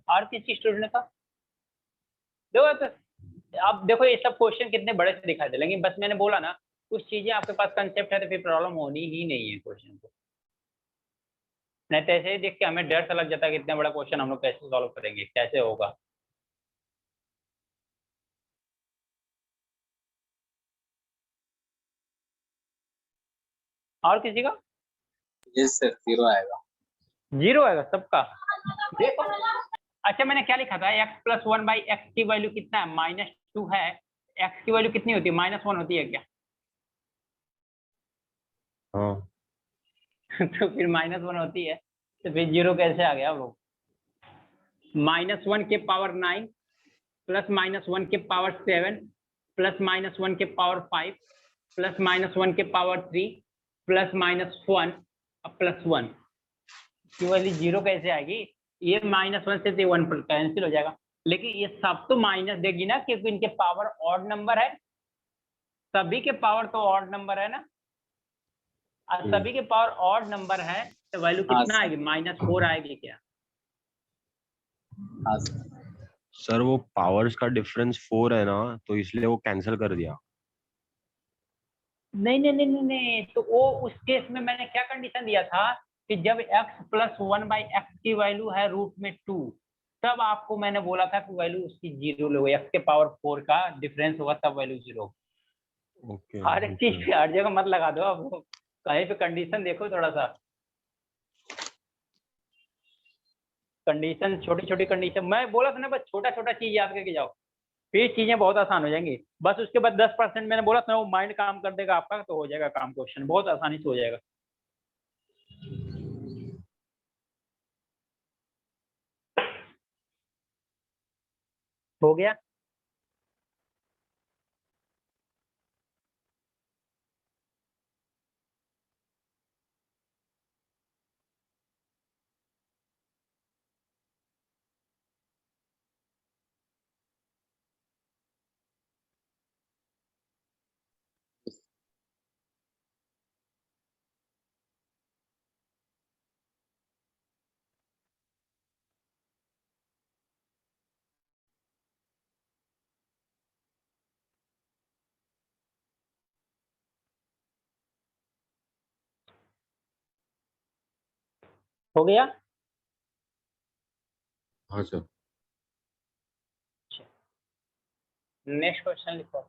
और किसी स्टूडेंट ने कहा? देखो तो अब देखो ये सब क्वेश्चन कितने बड़े से दिखाई दे, लेकिन बस मैंने बोला ना कुछ चीजें आपके पास कंसेप्ट है तो फिर प्रॉब्लम होनी ही नहीं है क्वेश्चन को। नहीं तो ऐसे ही देख के हमें डर सा लग जाता है कि इतना बड़ा क्वेश्चन हम लोग कैसे सॉल्व करेंगे, कैसे होगा। और किसी का? ये सर 0 आएगा। 0 आएगा सबका। देखो अच्छा मैंने क्या लिखा था, x प्लस 1/x की वैल्यू कितना है? -2 है। x की वैल्यू कितनी होती है? -1 होती है क्या? हाँ तो फिर -1 होती है तो फिर 0 कैसे आ गया वो? -1 के पावर 9 प्लस -1 के पावर 7 प्लस -1 के पावर 5 प्लस -1 के पावर 3 प्लस -1 प्लस 1 की वैल्यू 0 कैसे आएगी? ये -1 से 1 कैंसिल हो जाएगा, लेकिन ये सब तो माइनस देगी ना क्योंकि इनके पावर ऑड नंबर है। सभी के पावर तो ऑड नंबर है ना, और सभी के पावर ऑड नंबर है तो वैल्यू हाँ कितना सर। आएगी? -4 आएगी क्या? हाँ सर। सर वो पावर्स का डिफरेंस 4 है ना, तो इसलिए वो कैंसिल कर दिया। नहीं नहीं नहीं नहीं नहीं, तो वो उस केस में मैंने क्या कंडीशन दिया था कि जब x प्लस 1/x की वैल्यू है √2 तब आपको मैंने बोला था कि वैल्यू उसकी 0 लोगे, x के पावर 4 का डिफरेंस होगा तब वैल्यू 0। ओके हर एक चीज पे हर जगह मत लगा दो, अब कहीं पे कंडीशन देखो थोड़ा सा। कंडीशन छोटी छोटी कंडीशन मैं बोला था ना, बस छोटा छोटा चीज याद करके जाओ फिर चीजें बहुत आसान हो जाएंगी। बस उसके बाद 10% मैंने बोला था वो माइंड काम कर देगा आपका तो हो जाएगा काम, क्वेश्चन बहुत आसानी से हो जाएगा। हो गया? हो गया? हाँ सर। नेक्स्ट क्वेश्चन लिखो।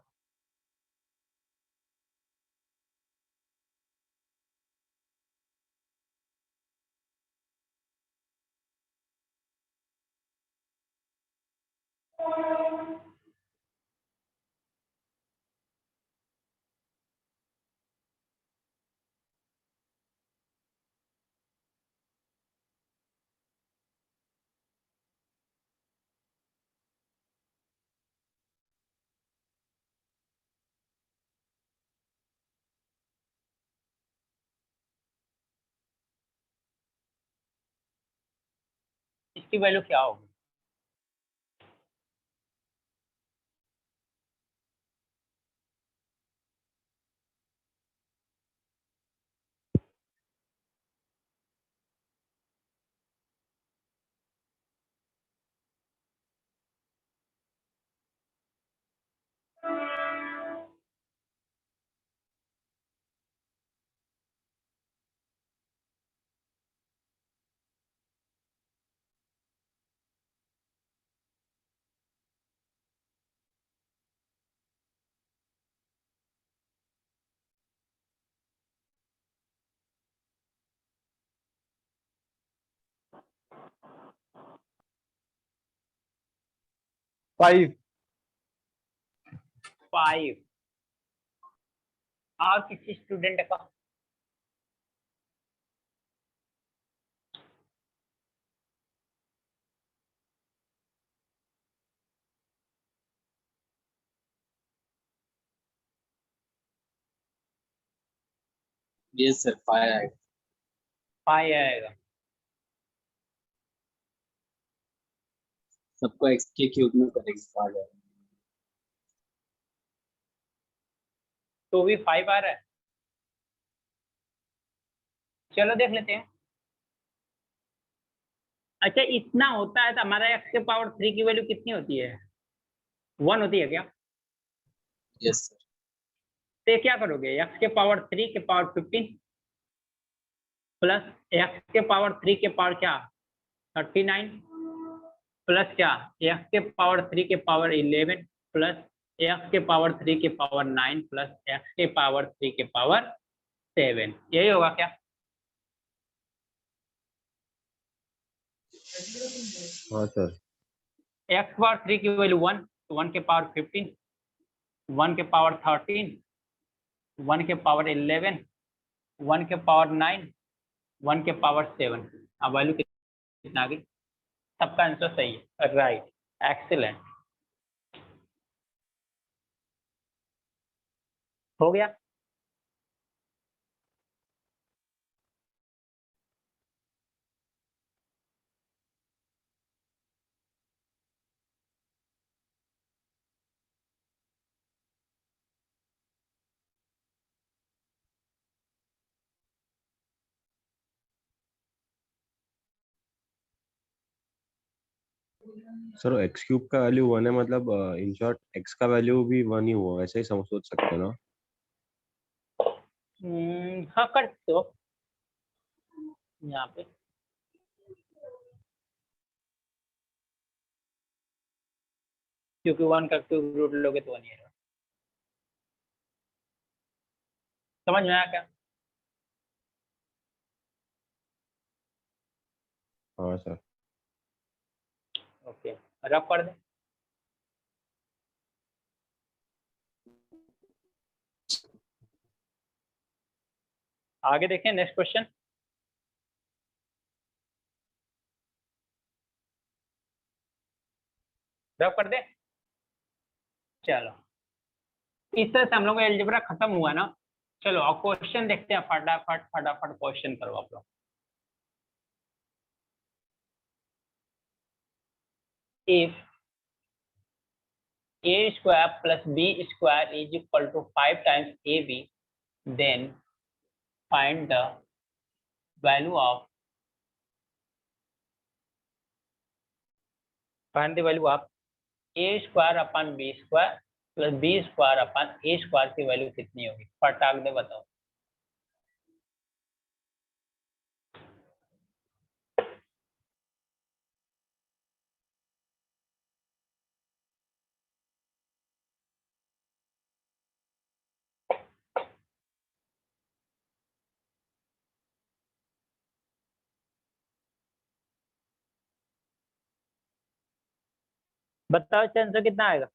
इसकी वैल्यू क्या होगी? फाइव 5 और किसी स्टूडेंट का? यस सर 5 आएगा। 5 आएगा। सबको x के क्यूब में करेंगे 5 आएगा। तो भी 5 आ रहा है। चलो देख लेते हैं। अच्छा इतना होता है तो हमारा x के पावर 3 की वैल्यू कितनी होती है? 1 होती है क्या? Yes sir. तो ये क्या करोगे, x के पावर 3 के पावर 15 प्लस x के पावर 3 के पावर क्या 39 प्लस क्या x के पावर 3 के पावर 11 प्लस x के पावर 3 के पावर 9 प्लस x के पावर 3 के पावर 7, यही होगा क्या? हाँ सर। x पावर 3 की वैल्यू 1, 1 के पावर 15, 1 के पावर 13, 1 के पावर 11, 1 के पावर 9, 1 के पावर 7। अब वैल्यू कितना आ गई? सबका आंसर सही है, राइट, एक्सीलेंट, हो गया। सर एक्स क्यूब का वैल्यू 1 है, मतलब इन शॉर्ट एक्स का वैल्यू भी 1 ही हुआ, ऐसे ही सोच सकते हैं ना? हाँ कर सकते हो यहाँ पे। क्योंकि 1 का क्यूब रूट लोगे तो 1 ही रहेगा। समझ में आया क्या? हाँ सर। ओके, रब कर दे। आगे देखें, नेक्स्ट क्वेश्चन। रब कर दे। चलो इस तरह से हम लोग का एलजेब्रा खत्म हुआ ना। चलो अब क्वेश्चन देखते हैं, फटाफट फटाफट क्वेश्चन करो आप लोग। If a square plus b square is equal to 5 times ab, then find the value of a square upon b square plus b square upon a square की वैल्यू कितनी होगी? फटाक दे बताओ। बताओ इसका आंसर कितना आएगा?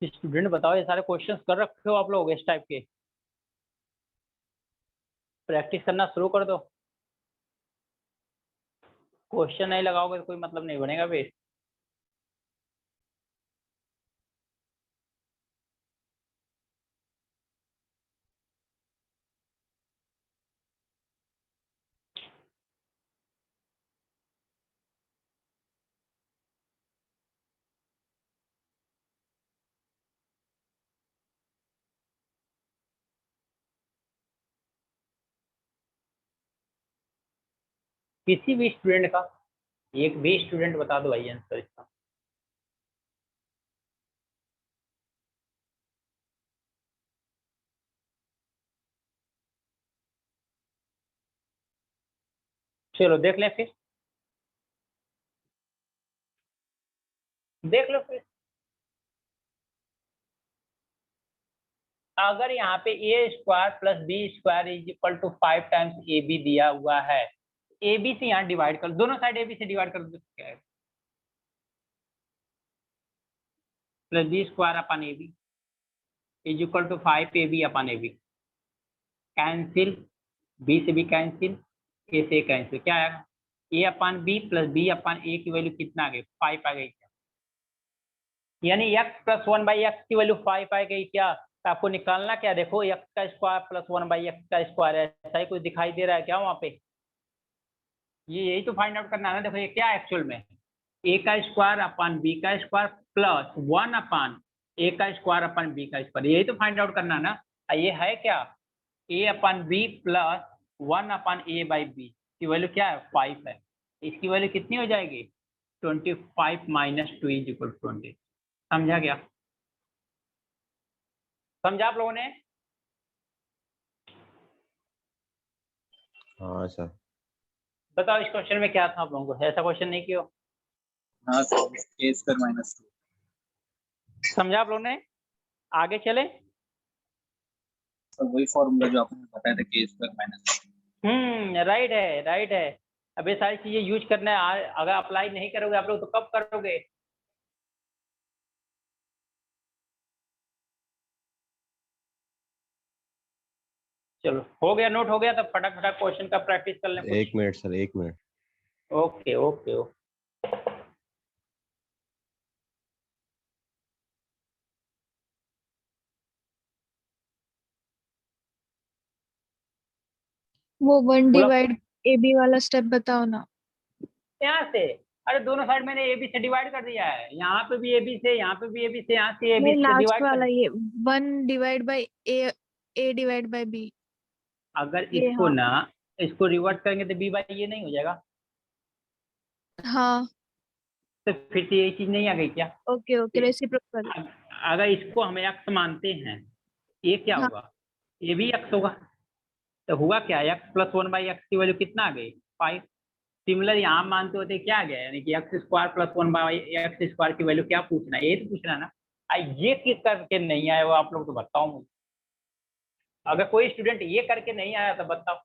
स्टूडेंट बताओ, ये सारे क्वेश्चंस कर रखे हो आप लोग इस टाइप के? प्रैक्टिस करना शुरू कर दो। क्वेश्चन नहीं लगाओगे तो कोई मतलब नहीं बनेगा फिर। किसी भी स्टूडेंट का, एक भी स्टूडेंट बता दो भाई आंसर इसका। चलो देख लें फिर, देख लो फिर। अगर यहाँ पे A square plus B square is equal to 5 times A B दिया हुआ है, ए बी से यहाँ डिवाइड कर, दोनों साइड ए बी से डिवाइड कर दो, क्या है plus B square upon A B is equal to 5 A B upon A B, cancel, B से बी कैंसिल, ए से कैंसिल, क्या आएगा A upon B plus B upon A की वैल्यू कितना आ गई 5 आ गई क्या, यानी x प्लस 1/x की वैल्यू 5 आ गई क्या। तो आपको निकालना क्या, देखो x का स्क्वायर प्लस 1/x का स्क्वायर है, ऐसा ही कुछ दिखाई दे रहा है क्या वहां पे, ये यही तो फाइंड आउट करना है ना। देखो ये क्या है एक्चुअल में, a का स्क्वायर अपन b का स्क्वायर प्लस 1 अपन a का स्क्वायर अपन b का स्क्वायर, यही तो फाइंड आउट करना है ना। ये है क्या a upon b plus 1 upon a by B की वैल्यू क्या है 5 है, इसकी वैल्यू कितनी हो जाएगी 25 माइनस 2 इज इक्वल टू 20। समझा क्या, समझा आप लोगों ने। हाँ सर। बताओ इस क्वेश्चन में क्या था आप लोगों को, ऐसा क्वेश्चन नहीं किया, हाँ सर, ए स्क्वायर माइनस 2। समझा आप लोगों ने। आगे चले, सर वही फॉर्मूला जो आपने बताया था के स्क्वायर माइनस। राइट है, राइट है। अब ये सारी चीजें यूज करना है, अगर अप्लाई नहीं करोगे आप लोग तो कब करोगे। चलो हो गया, नोट हो गया, तब फटाक फटाक क्वेश्चन का प्रैक्टिस कर लें। 1 minute sir, 1 minute. Okay okay okay. वो 1 बोला डिवाइड ए बी वाला स्टेप बताओ ना। यहाँ से, अरे दोनों साइड मैंने ए बी से डिवाइड कर दिया है, यहाँ पे भी ए बी से, यहाँ पे भी ए बी से, यहाँ से ए बी नहीं, से लास्ट डिवाइड वाला कर। ये 1 divide by A divide by B. अगर ये इसको हाँ ना, इसको रिवर्ट करेंगे तो बी बाई ये नहीं हो जाएगा, हाँ, तो फिर से यही चीज नहीं आ गई क्या। Okay okay, reciprocal. अगर इसको हम x मानते हैं, ये क्या हाँ होगा, ये भी x होगा, तो हुआ क्या x प्लस 1/x की वैल्यू कितना आ गई 5। सिमिलर यहाँ मानते होते क्या आ गया, यानी कि x square plus 1/x square की वैल्यू क्या पूछना है, ये तो पूछना है ना। ये किस करके नहीं आया वो आप लोग तो बताओ मुझे, अगर कोई स्टूडेंट ये करके नहीं आया तो बताओ,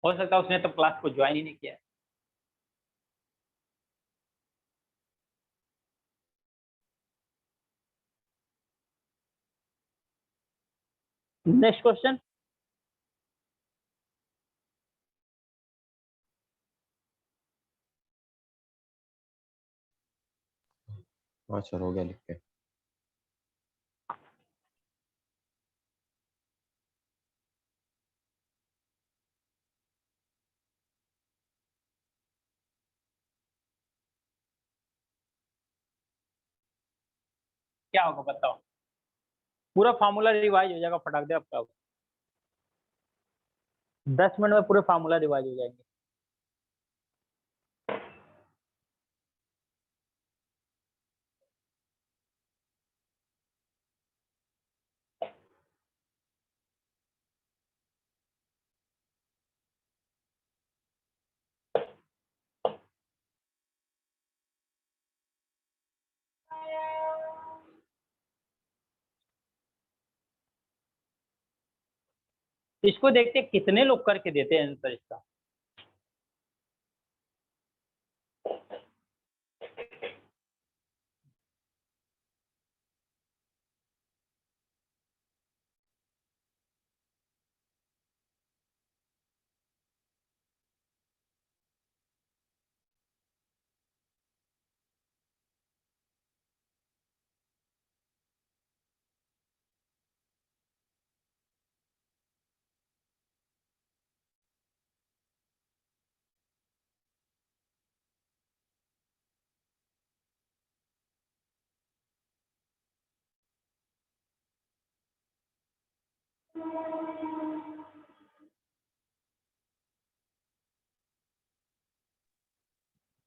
हो सकता है उसने तो क्लास को ज्वाइन ही नहीं किया। Next question. हाँ सर, हो गया लिख के। क्या होगा बताओ, पूरा फार्मूला रिवाइज हो जाएगा फटाक दे आपका, 10 मिनट में पूरे फार्मूला रिवाइज हो जाएंगे। इसको देखते कितने लोग करके देते हैं आंसर इसका।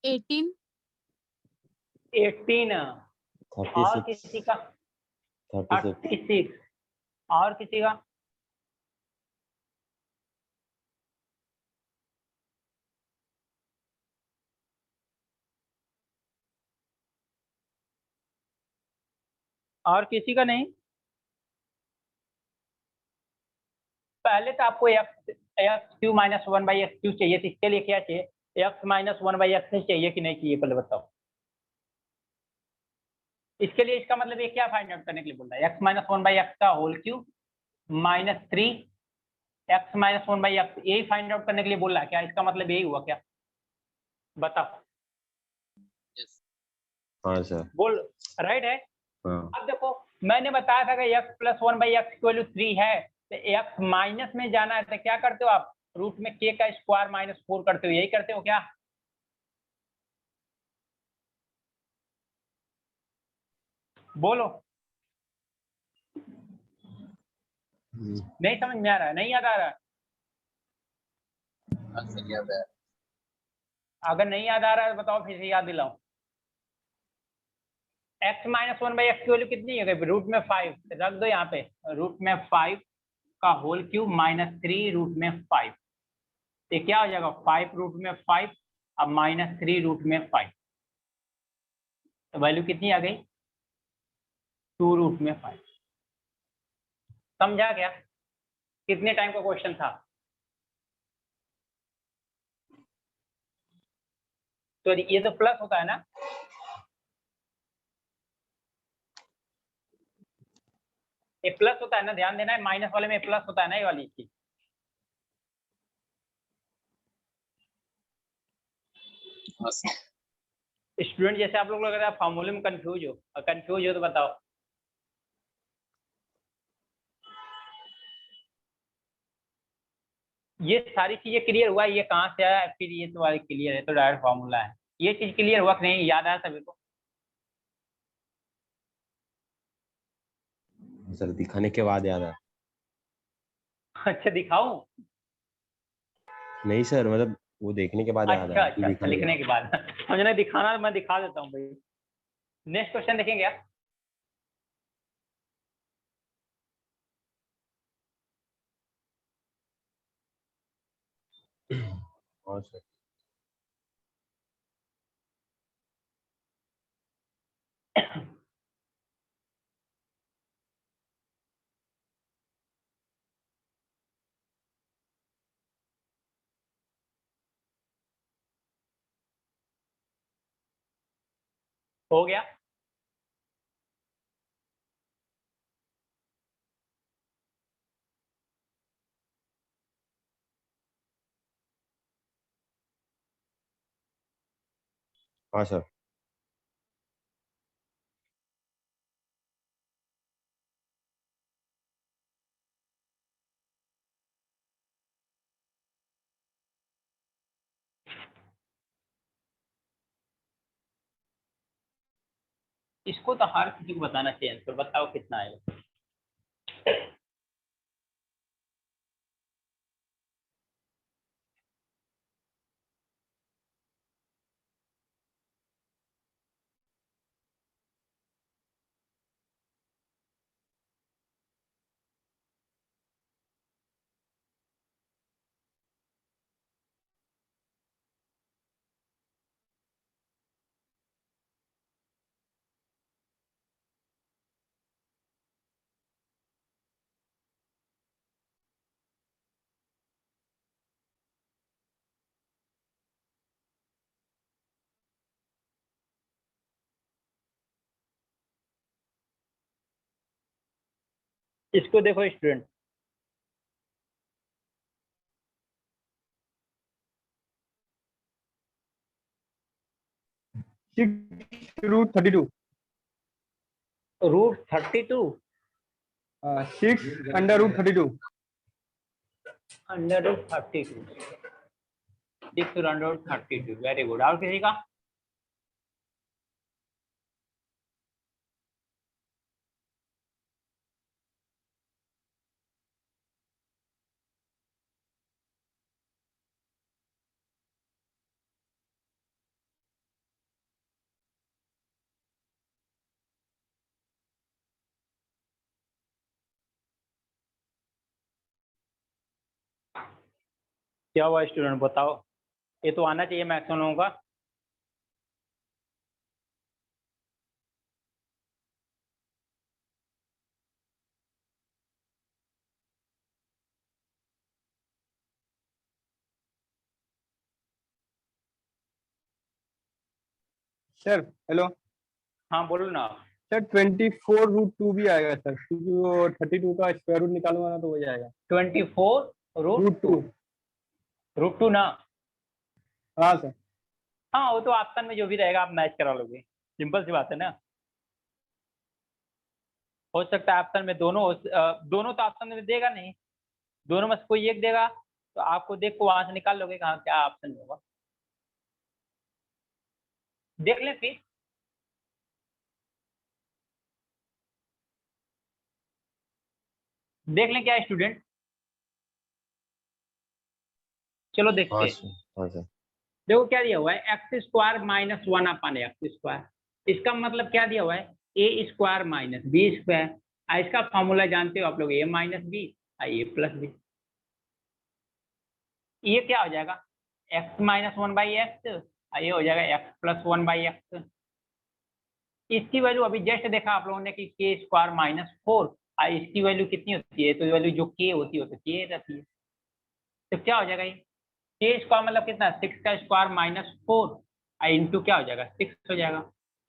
एटीन 18 और 36, किसी का 36, 36 और किसी का और किसी का नहीं? पहले तो आपको x Q minus one by x Q चाहिए, तो इसके लिए क्या चाहिए, x minus one by x चाहिए कि नहीं चाहिए, पहले बताओ। इसके लिए इसका मतलब ये क्या फाइंड आउट करने के लिए बोल रहा है, X minus one by X का whole cube minus 3 X minus one by X, यही फाइंड आउट करने के लिए बोल रहा है क्या? इसका मतलब यही हुआ क्या, बताओ। हाँ सर। बोल, राइट है। हाँ अब देखो मैंने बताया था कि x plus one by x equal to 3 है, तो एक्स माइनस में जाना है तो क्या करते हो आप, रूट में के का स्क्वायर माइनस 4 करते हो, यही करते हो क्या? बोलो, नहीं समझ में आ रहा है, नहीं याद आ रहा है? हाँ सर याद है। अगर नहीं याद आ रहा है तो बताओ, फिर से याद दिलाऊं। X minus one by X की वैल्यू कितनी है, रूट में 5 रख दो यहाँ पे, रूट में 5 का होल क्यूब माइनस 3 रूट में 5, ये क्या हो जाएगा, 5 रूट में 5 अब माइनस 3 रूट में 5, तो वैल्यू कितनी आ गई, 2 रूट में 5। समझा क्या? कितने टाइम का क्वेश्चन था? तो ये तो प्लस होता है ना, ये प्लस होता है ना, ध्यान देना है, माइनस वाले में प्लस होता है ना, ये वाली चीज। हाँ सर। स्टूडेंट जैसे आप लोग लग रहा है फॉर्मूले में कंफ्यूज हो, और कंफ्यूज हो तो बताओ। ये सारी चीजें क्लियर हुआ, ये कहाँ से आया, फिर ये तो वाली क्लियर है, तो डायरेक्ट फॉर्मूला है, ये चीज क्लियर हुआ कि नहीं, याद आया सभी को? सर दिखाने के बाद याद आया। अच्छा दिखाऊं? नहीं सर, मतलब वो देखने के बाद याद अच्छा आया, अच्छा अच्छा, दिखाने के लिखने के बाद मुझे दिखाना, मैं दिखा देता हूँ भाई। नेक्स्ट क्वेश्चन देखेंगे आप। बाद। हाँ सर। हो गया? हाँ सर। इसको तो हर किसी को बताना चाहिए, आंसर बताओ कितना आएगा। इसको देखो student, root 32 root 32 6 under root 32 under root 32, 6 under root 32, very good. और किसी का? क्या हुआ स्टूडेंट बताओ, ये तो आना चाहिए मैक्सिमम लोगों का। सर हेलो हाँ बोलो ना। सर 24√2 भी आएगा सर, क्योंकि वो 32 का स्क्वायर रूट निकालूंगा ना तो हो जाएगा 24 रूट √2। रूट टू ना। हाँ सर। हाँ वो तो ऑप्शन में जो भी रहेगा आप मैच करा लोगे, सिंपल सी बात है ना। हो सकता है ऑप्शन में दोनों दोनों तो ऑप्शन में देगा नहीं, दोनों में से कोई एक देगा, तो आपको देख को वहां से निकाल लोगे कहाँ क्या ऑप्शन में होगा। देख लें फिर। देख लें क्या स्टूडेंट, चलो देखते हाँ हैं। सर, हाँ सर। देखो क्या दिया हुआ है, x square minus 1 upon x square. इसका मतलब क्या दिया हुआ है, ए स्क्वायर माइनस बी स्क्वायर। इसका फॉर्मूला जानते हो आप लोग, ए माइनस बी ए प्लस बी। ये क्या हो जाएगा, एक्स माइनस 1/x, ये हो जाएगा एक्स प्लस 1/x। इसकी वैल्यू अभी जस्ट देखा आप लोगों ने कि के स्क्वायर माइनस 4, इसकी वैल्यू कितनी होती है, तो वैल्यू जो के होती है तो के रहती है। तो क्या हो जाएगा ये, के स्क्वायर मतलब कितना, 6 का स्क्वायर माइनस 4 इंटू क्या हो जाएगा 6 हो जाएगा।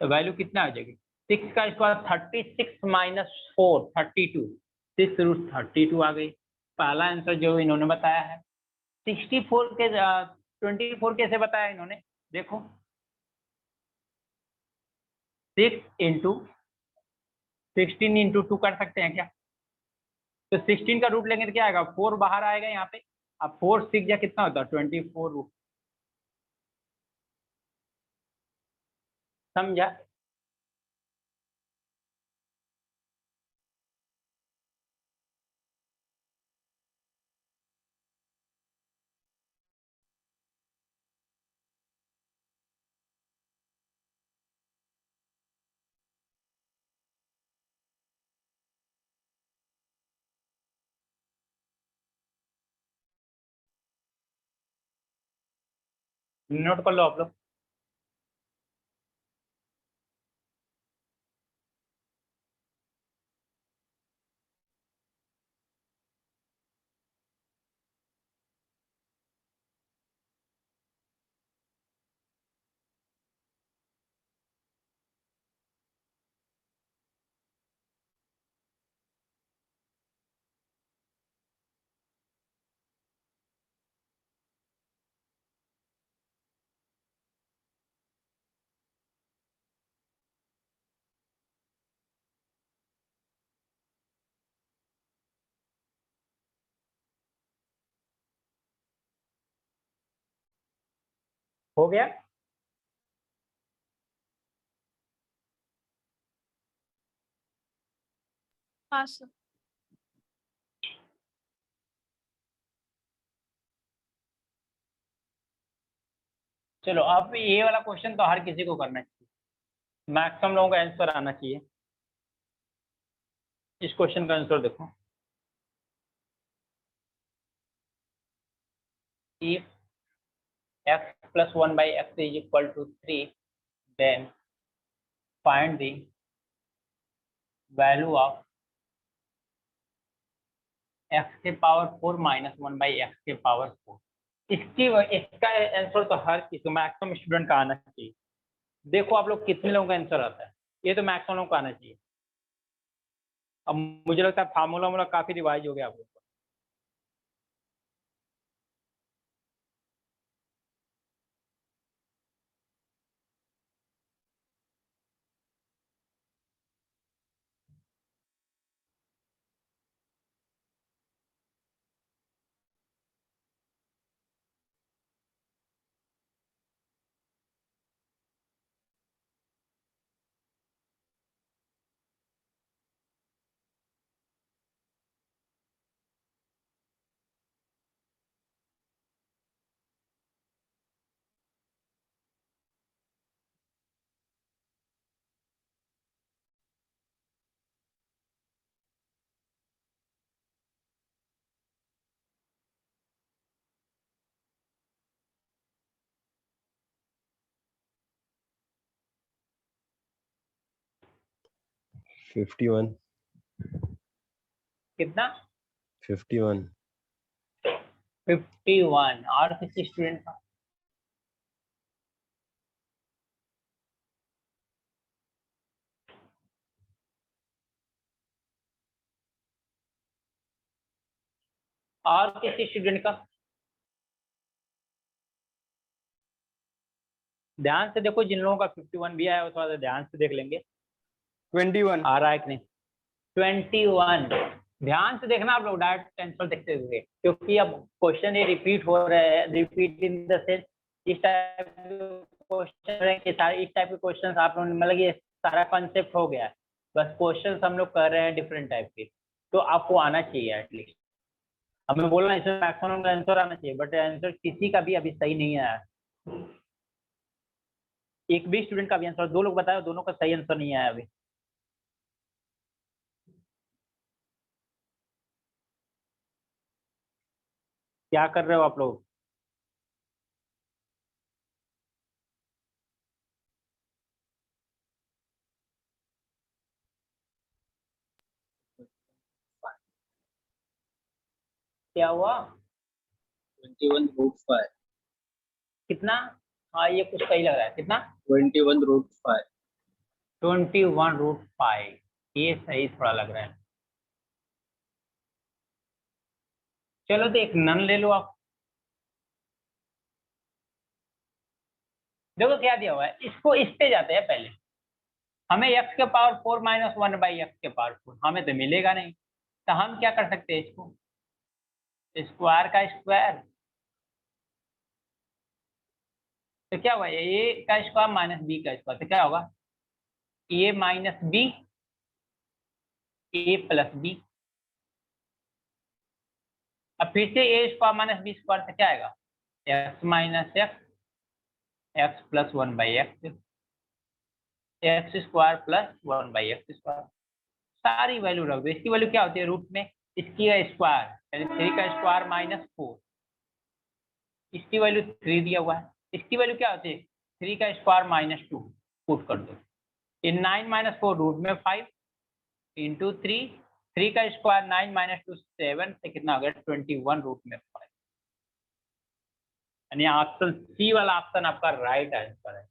तो वैल्यू कितना हो जाएगी, 6 का स्क्वायर 36 माइनस 4 32, 6√32 आ गई। पहला आंसर जो इन्होंने बताया है। 64 के 24 कैसे बताया इन्होंने, देखो 6 इंटू 16 इंटू 2 कर सकते हैं क्या, तो 16 का रूट लेंगे तो क्या आएगा 4 बाहर आएगा यहाँ पे। अब 4 6 या कितना होता है 24 रूट, समझा। नोट कर लो आप लोग। हो गया। हाँ सर। चलो अब ये वाला क्वेश्चन तो हर किसी को करना चाहिए, मैक्सिमम लोगों का आंसर आना चाहिए। इस क्वेश्चन का आंसर देखो, if x plus 1/x is equal to 3, then find the value of x के पावर 4 माइनस 1/x के पावर 4। इसका आंसर तो हर किसी मैक्सिमम स्टूडेंट का आना चाहिए। देखो आप लोग कितने लोगों का आंसर आता है, ये तो मैक्सिमम लोगों का आना चाहिए। अब मुझे लगता है फार्मूला काफी रिवाइज हो गया आप लोग का। Fifty one. कितना 51। 51। और किसी स्टूडेंट का और किसी स्टूडेंट का? ध्यान से देखो, जिन लोगों का 51 भी आया वो थोड़ा सा ध्यान से देख लेंगे 21। आ रहा है कि नहीं। 21 ध्यान से देखना आप लोग, डायरेक्ट आंसर देखते हुए, क्योंकि अब क्वेश्चन ये रिपीट हो रहे हैं, रिपीट इन द सेंस इस टाइप क्वेश्चन इस टाइप के क्वेश्चन आप लोग, मतलब ये सारा कॉन्सेप्ट हो गया है, बस क्वेश्चन हम लोग कर रहे हैं डिफरेंट टाइप के, तो आपको आना चाहिए एटलीस्ट। हमें बोलना इसमें मैक्सिमम आंसर आना चाहिए, बट आंसर किसी का भी अभी सही नहीं आया। एक भी स्टूडेंट का भी आंसर, 2 लोग बताए, दोनों का सही आंसर नहीं आया अभी। क्या कर रहे हो आप लोग? क्या हुआ? 21√5। कितना? हाँ ये कुछ सही लग रहा है, कितना? 21√5। 21√5, ये सही थोड़ा लग रहा है। चलो तो एक नन ले लो आप। देखो क्या दिया हुआ है, इसको इस पे जाते हैं पहले। हमें x के पावर 4 माइनस 1/x के पावर 4 हमें तो मिलेगा नहीं, तो हम क्या कर सकते हैं, इसको स्क्वायर का स्क्वायर, तो क्या हुआ, a का स्क्वायर माइनस b का स्क्वायर, तो क्या होगा, a minus b, a plus b। अब फिर से a square minus b square से क्या आएगा, x minus x plus 1/x, x square plus 1/x square. सारी वैल्यू रख दो। इसकी वैल्यू क्या होती है रूट में, इसकी स्क्वायर यानी 3 का स्क्वायर माइनस 4, इसकी वैल्यू 3 दिया हुआ है। इसकी वैल्यू क्या होती है, 3 का स्क्वायर माइनस 2, पुट कर दो। इन 9 माइनस 4 रूट में 5 इंटू 3, 3 का स्क्वायर 9 माइनस 2 7 से कितना हो गया 21 रूट में 5। यानी ऑप्शन सी वाला ऑप्शन आपका राइट आंसर है।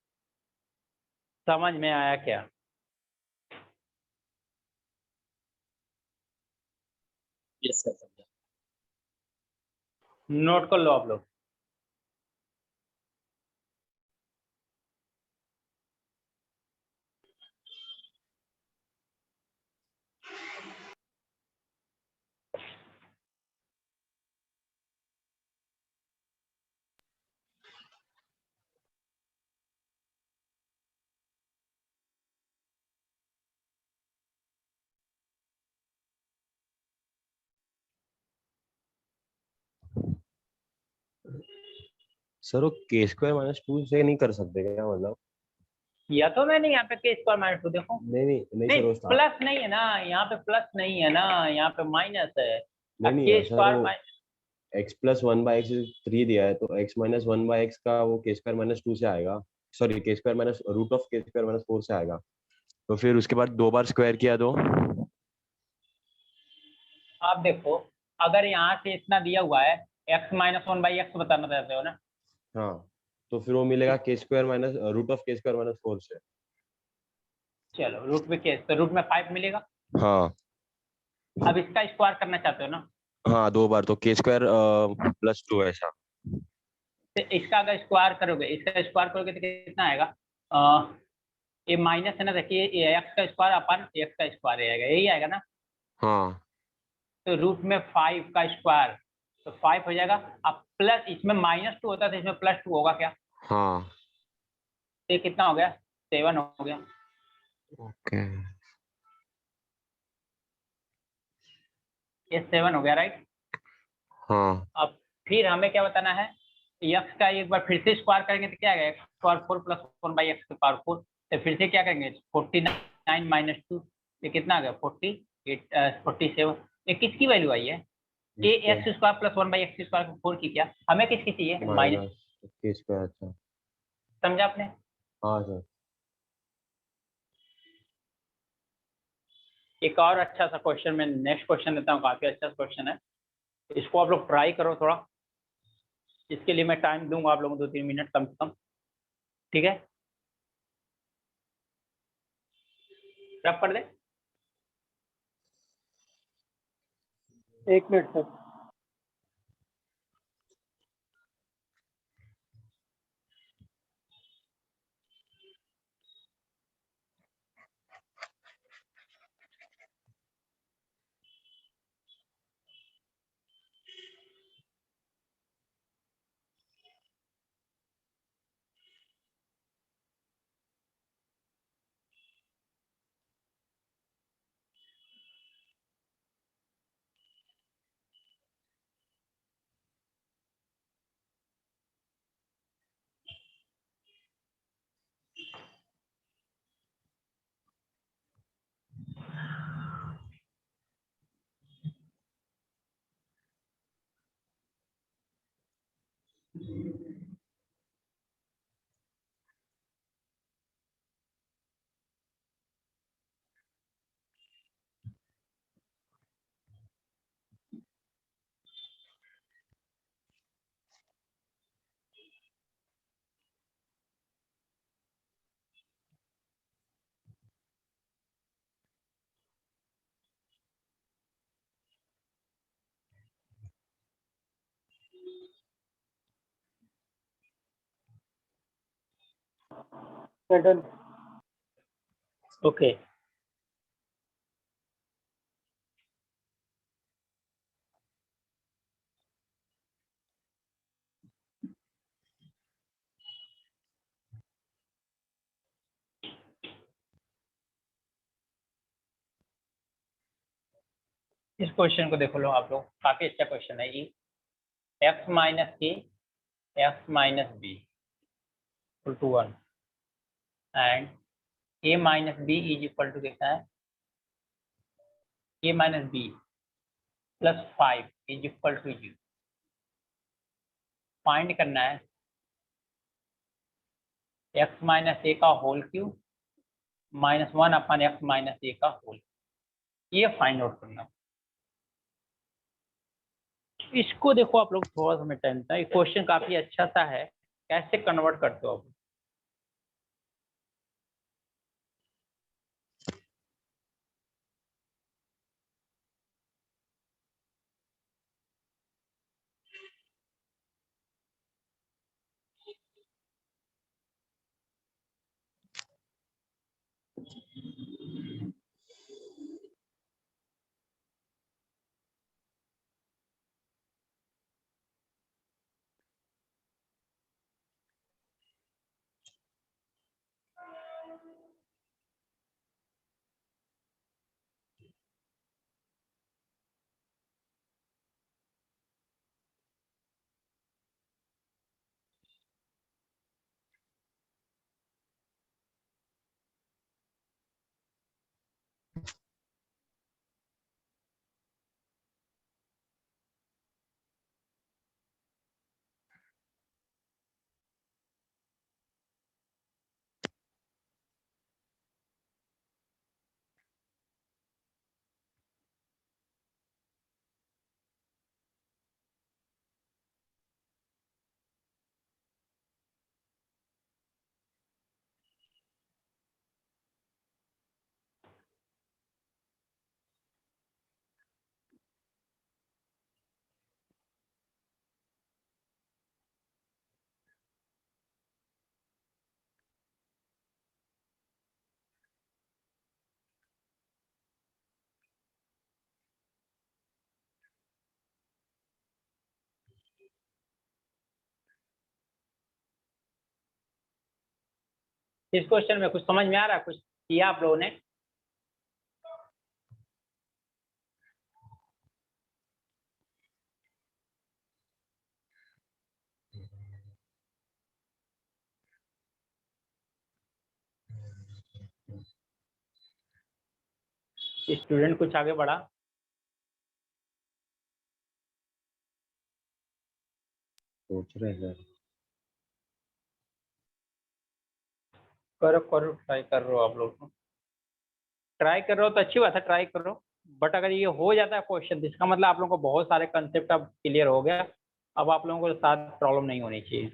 समझ में आया क्या? यस सर, समझा। नोट कर लो आप लोग। सर वो के स्क्वायर माइनस 2 से नहीं कर सकते क्या, मतलब? या तो मैंने यहाँ पे के स्क्वायर माइनस 2 देखो, नहीं नहीं सर, वो स्टार्ट प्लस नहीं है ना, यहाँ पे प्लस नहीं है ना, यहाँ पे माइनस है। नहीं के सर, स्क्वायर वो x प्लस 1/x 3 दिया है, तो x माइनस 1/x का वो के स्क्वायर माइनस 2 से आएगा। सॉरी, के स्क्वायर माइनस रूट ऑफ के स्क्वायर माइनस 4 से आएगा, तो फिर उसके बाद 2 बार स्क्वायर किया तो। आप देखो, अगर यहाँ से इतना दिया हुआ है, x माइनस 1/x बताना चाहते हो ना, हाँ, तो फिर वो मिलेगा के स्क्वायर माइनस रूट ऑफ के स्क्वायर माइनस 4 से। चलो रूट में के, तो रूट में 5 मिलेगा। हाँ अब इसका स्क्वायर करना चाहते हो ना, हाँ, 2 बार, तो के स्क्वायर प्लस 2 ऐसा। तो इसका अगर स्क्वायर करोगे, इसका स्क्वायर करोगे तो कितना आएगा, ये माइनस है ना, देखिए ये x का स्क्वायर अपन x का स्क्वायर आएगा, यही आएगा ना। हाँ तो रूट में 5 का स्क्वायर, तो 5 हो जाएगा। अब प्लस, इसमें -2 होता है तो इसमें +2 होगा क्या, हाँ, तो ये कितना हो गया, 7 हो गया। ओके। ये 7 हो गया, राइट। हाँ अब फिर हमें क्या बताना है, x का एक बार फिर से स्क्वायर करेंगे तो क्या आएगा, x स्क्वायर 4 प्लस 1/x के पावर 4, तो फिर से क्या करेंगे 49 माइनस 2, ये कितना आ गया 48 47। ये किसकी वैल्यू आई है, ये x square plus 1/x square 4 की, क्या हमें किसकी चाहिए, माइनस। माइनस के स्क्वायर। अच्छा, समझा आपने? हाँ सर। एक और अच्छा सा क्वेश्चन मैं नेक्स्ट क्वेश्चन देता हूँ, काफी अच्छा क्वेश्चन है, इसको आप लोग ट्राई करो थोड़ा। इसके लिए मैं टाइम दूंगा आप लोगों को 2-3 मिनट कम से कम, ठीक है। रब कर दे। 1 मिनट सर। डन। ओके इस क्वेश्चन को देखो लो आप लोग, काफी अच्छा क्वेश्चन है ये। एक्स माइनस के X minus B equal to 1 and A minus B is equal to कितना है, A minus B plus 5 is equal to 0। Find करना है एक्स माइनस ए का whole cube minus 1 upon X minus A का whole, ये find out करना। इसको देखो आप लोग, थोड़ा समय टाइम था, ये क्वेश्चन काफी अच्छा सा है, कैसे कन्वर्ट करते हो आप। इस क्वेश्चन में कुछ समझ में आ रहा है, कुछ किया आप लोगों ने? स्टूडेंट कुछ आगे बढ़ा? सोच रहे हैं करो करो, ट्राई कर रहे हो आप लोग, ट्राई कर रहे हो तो अच्छी बात है, ट्राई करो। बट अगर ये हो जाता है क्वेश्चन, तो इसका मतलब आप लोगों को बहुत सारे कंसेप्ट अब क्लियर हो गया, अब आप लोगों को साथ प्रॉब्लम नहीं होनी चाहिए।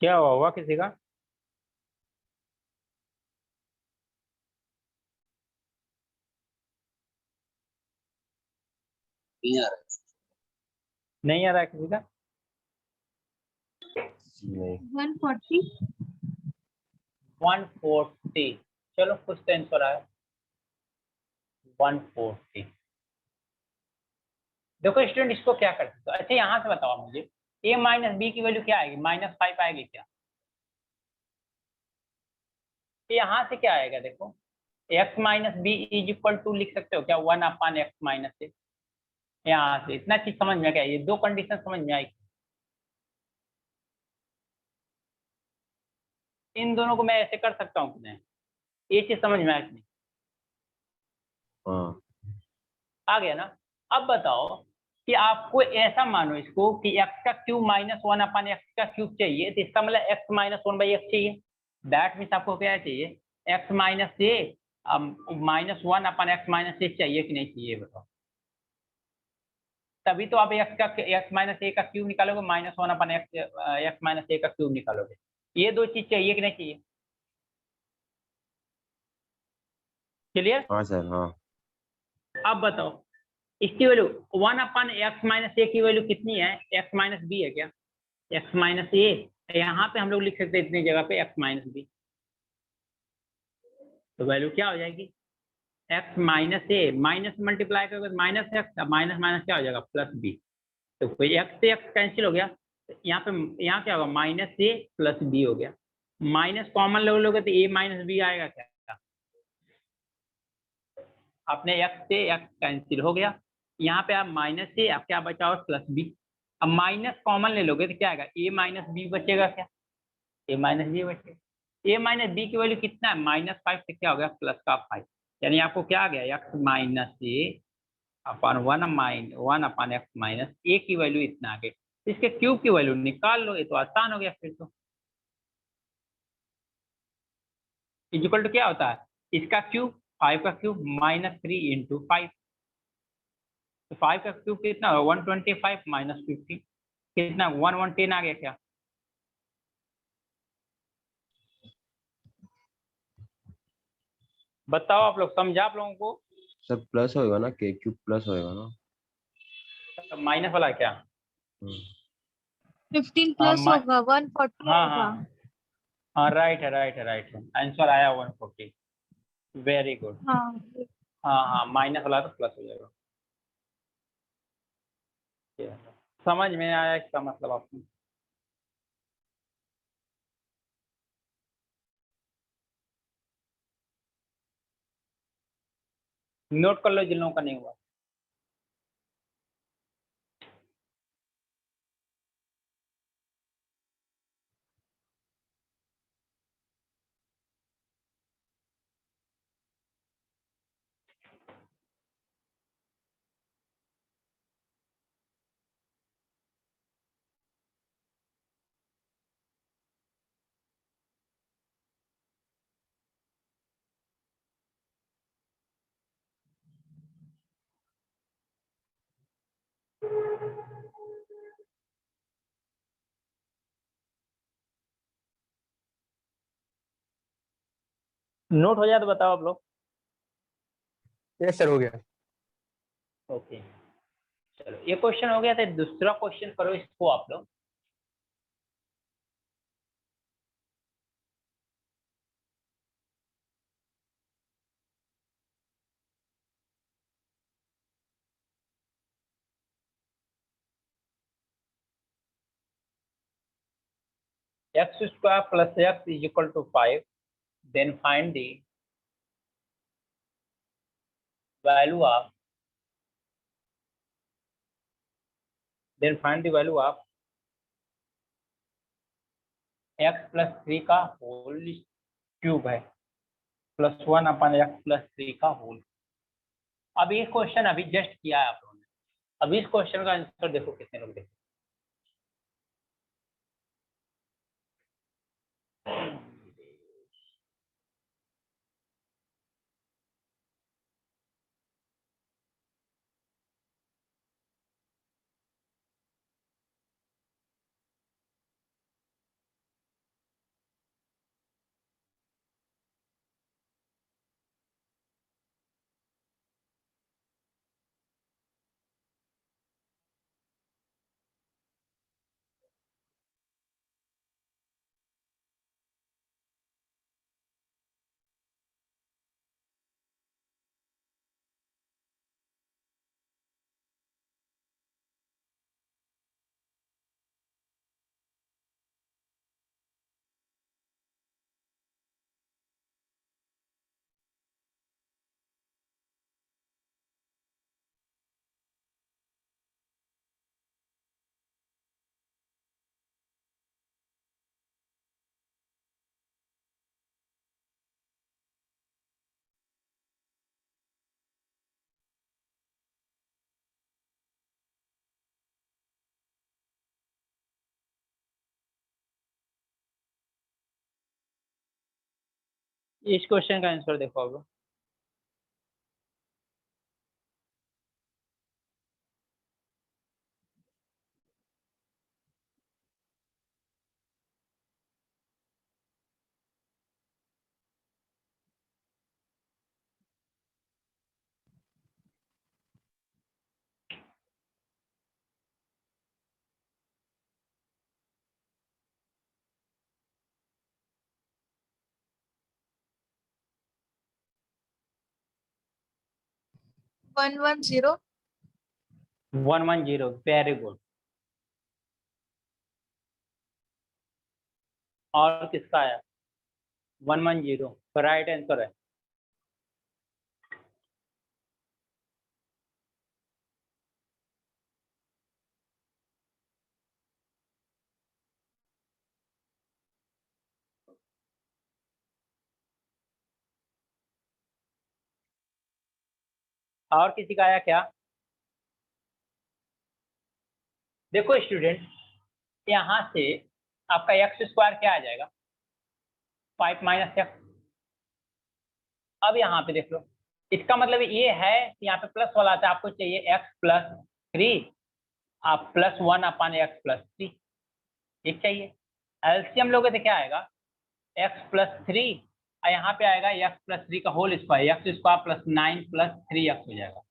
क्या हुआ किसी का? नहीं आ रहा है। नहीं आ रहा है किसी का? नहीं 140। 140। चलो कुछ तो आंसर आया 140। देखो स्टूडेंट इसको क्या कर सकते हो, अच्छा यहाँ से बताओ मुझे a माइनस बी की वैल्यू क्या आएगी, -5 आएगी क्या? यहाँ से क्या आएगा देखो, x minus B is equal to लिख सकते हो क्या 1/x माइनस ए। यहाँ से इतना चीज समझ में क्या, ये दो कंडीशन समझ में आई, इन दोनों को मैं ऐसे कर सकता हूँ कि नहीं, ये चीज समझ में आई कि नहीं? हाँ आ गया ना। अब बताओ कि आपको ऐसा मानो इसको कि x का क्यूब -1/x का क्यूब चाहिए, तो इसका मतलब x -1/x चाहिए। दैट मीन्स आपको क्या चाहिए, x माइनस ए -1/x माइनस ए चाहिए कि नहीं चाहिए बताओ। तभी तो आप x माइनस ए का क्यूब निकालोगे, -1/x माइनस ए का क्यूब निकालोगे। ये दो चीज चाहिए कि नहीं चाहिए, क्लियर? हाँ सर हाँ। अब बताओ इसकी वैल्यू 1/x माइनस ए की वैल्यू कितनी है, x माइनस बी है क्या, x माइनस ए। यहाँ पे हम लोग लिख सकते हैं इतनी जगह पे x माइनस बी, तो वैल्यू क्या हो जाएगी, x माइनस ए माइनस मल्टीप्लाई करोगे माइनस एक्स, माइनस माइनस क्या हो जाएगा प्लस बी, तो कोई x से x कैंसिल हो गया, तो यहाँ पे यहाँ क्या होगा माइनस ए प्लस बी हो गया, माइनस कॉमन लोगे तो a माइनस बी आएगा क्या, अपने x से x कैंसिल हो गया, यहाँ पे आप माइनस से आप क्या बचा प्लस बी, अब माइनस कॉमन ले लोगे तो क्या आएगा a माइनस बी बचेगा क्या, a माइनस बी बचेगा। a माइनस बी की वैल्यू कितना है -5 से क्या हो गया प्लस का 5, यानी आपको क्या आ गया x माइनस ए अपन 1/x माइनस ए की वैल्यू इतना आ गई। इसके क्यूब की वैल्यू निकाल लो, ये तो आसान हो गया फिर तो। इक्वल टू क्या होता है, इसका क्यूब 5 का क्यूब -3 इंटू 5, तो 5 का क्यूब कितना होगा 125 माइनस 50 कितना 110 आ गया क्या, बताओ आप लोग, समझा आप लोगों को? सर प्लस होएगा ना, के क्यूब प्लस होएगा ना। माइनस वाला क्या, हम्म। 15 हाँ प्लस होगा 140 हाँ होगा। हाँ हाँ राइट है राइट है राइट है, आंसर आया 140, वेरी गुड। हाँ हाँ हाँ माइनस वाला तो प्लस हो जाएगा, समझ में आया इसका मतलब आपको। नोट कर लो जिन लोगों का नहीं हुआ। नोट हो जाए तो बताओ आप लोग। यस सर हो गया। ओके चलो ये क्वेश्चन हो गया, तो दूसरा क्वेश्चन करो इसको आप लोग। x square plus x is equal to 5, then find the value of x plus 3 का होल क्यूब है प्लस 1/x प्लस 3 का होल। अब ये क्वेश्चन अभी जस्ट किया है आप लोगों ने, अब इस क्वेश्चन का आंसर देखो कितने लोग देखो। इस क्वेश्चन का आंसर देखो अब। One one zero 110, very good. और किसका आया? 110 राइट आंसर है। और किसी का आया क्या? देखो स्टूडेंट, यहाँ से आपका एक्स स्क्वायर क्या आ जाएगा? 5 माइनस एक्स। अब यहाँ पे देख लो, इसका मतलब ये है कि यहाँ पे प्लस वाला आता है, आपको चाहिए एक्स प्लस 3, आप प्लस 1 अपान एक्स प्लस 3, ठीक चाहिए। एलसीएम लोगे तो क्या आएगा? एक्स प्लस 3 और यहाँ पे आएगा एक्स प्लस 3 का whole square, x square plus 9 plus 3x हो जाएगा।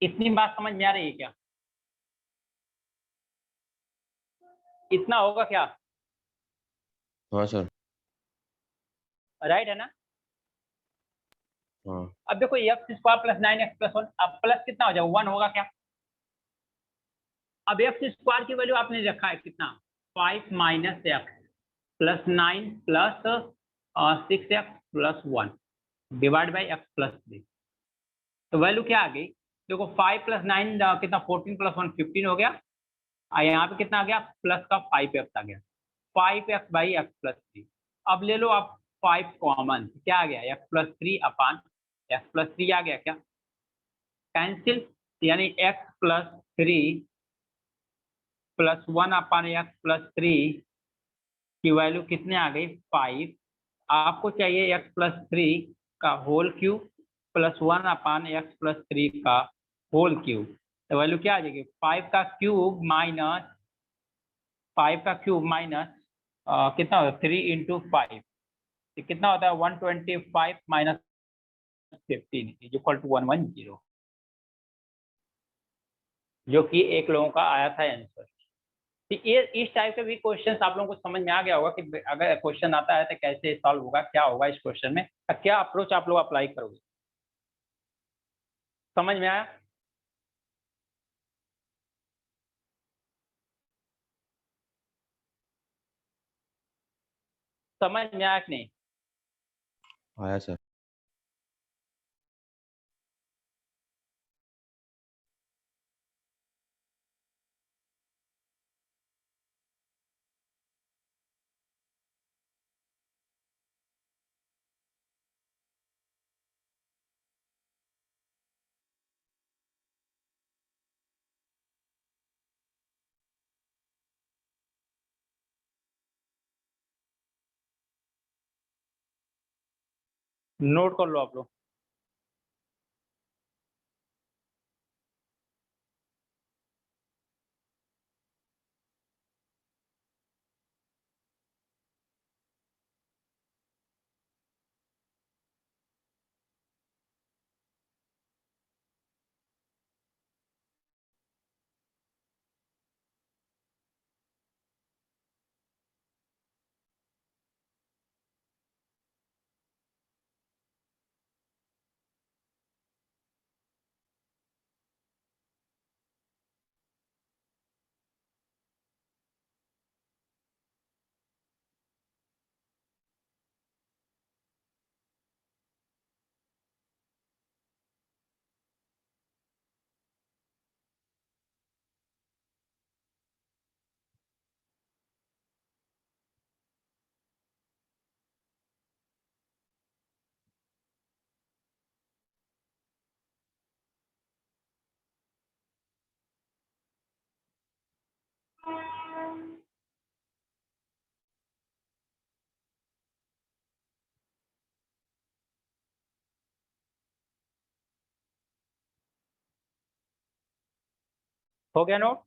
इतनी बात समझ में आ रही है क्या? इतना होगा क्या? हाँ सर। राइट है ना? हाँ अब देखो x square plus 9x plus 1, अब प्लस कितना हो जाएगा? 1 होगा क्या? अब एक्स स्क्वायर की वैल्यू आपने रखा है कितना? 5 minus x plus 9 plus 6x plus 1 divide by x plus 3। तो वैल्यू क्या आ गई? देखो 5 प्लस 9 कितना? 14 प्लस 1 15 हो गया, और यहाँ पे कितना आ गया? प्लस का 5x आ गया, 5x बाई एक्स प्लस 3। अब ले लो आप 5 कॉमन, क्या आ गया? एक्स प्लस 3 अपान एक्स प्लस 3 आ गया क्या? कैंसिल, यानी एक्स प्लस 3 प्लस 1 अपान एक्स प्लस 3 की वैल्यू कितने आ गई? 5। आपको चाहिए एक्स प्लस 3 का होल क्यूब प्लस 1 अपान एक्स प्लस 3 का होल क्यूब, तो वैल्यू क्या आ जाएगी? 5 का क्यूब माइनस 5 का क्यूब माइनस कितना होता है? 3 इंटू 5, कितना होता है? 125 माइनस 15 इज इक्वल टू 110, जो कि एक लोगों का आया था आंसर। तो ये इस टाइप के भी क्वेश्चन आप लोगों को समझ में आ गया होगा कि अगर क्वेश्चन आता है तो कैसे सॉल्व होगा, क्या होगा इस क्वेश्चन में, क्या अप्रोच आप लोग अप्लाई करोगे। समझ में आया? समझ में आया कि नहीं? आया सर। नोट कर लो आप लोग। हो गया नोट?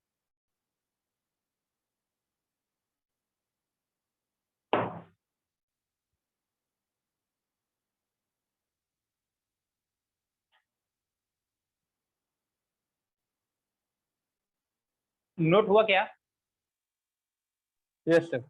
नोट हुआ क्या? Yes sir.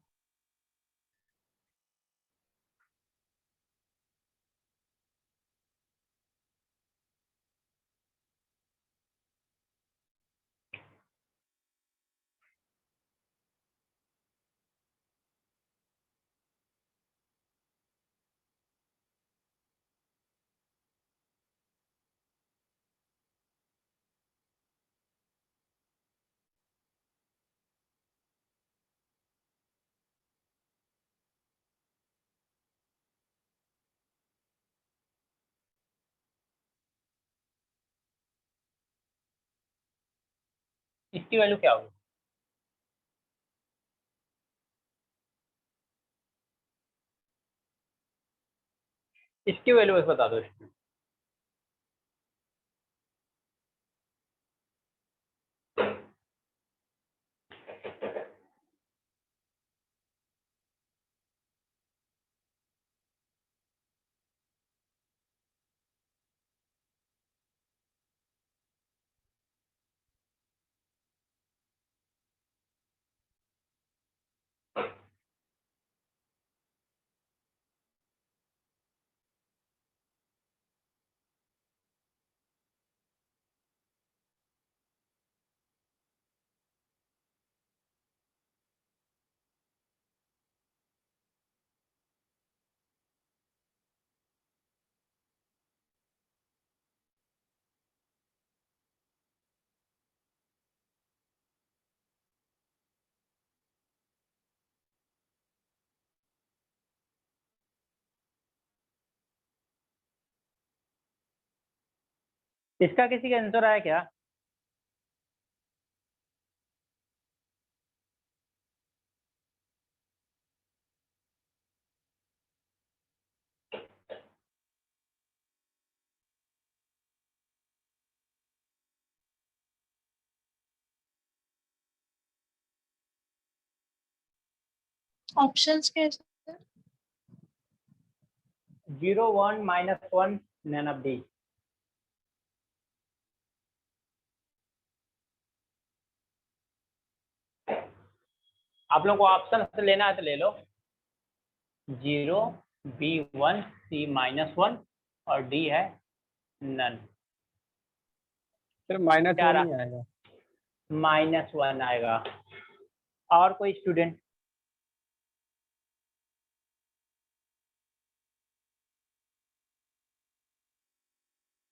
इसकी वैल्यू क्या होगी? इसकी वैल्यू बस बता दो। इसका किसी का आंसर आया क्या? ऑप्शंस कैसे? 0 1 -1 none of these। आप लोग को ऑप्शन से लेना है तो ले लो। 0, B1, C-1 और D है नन। सर माइनस क्या वन रहा? ही आएगा। -1 आएगा। और कोई स्टूडेंट?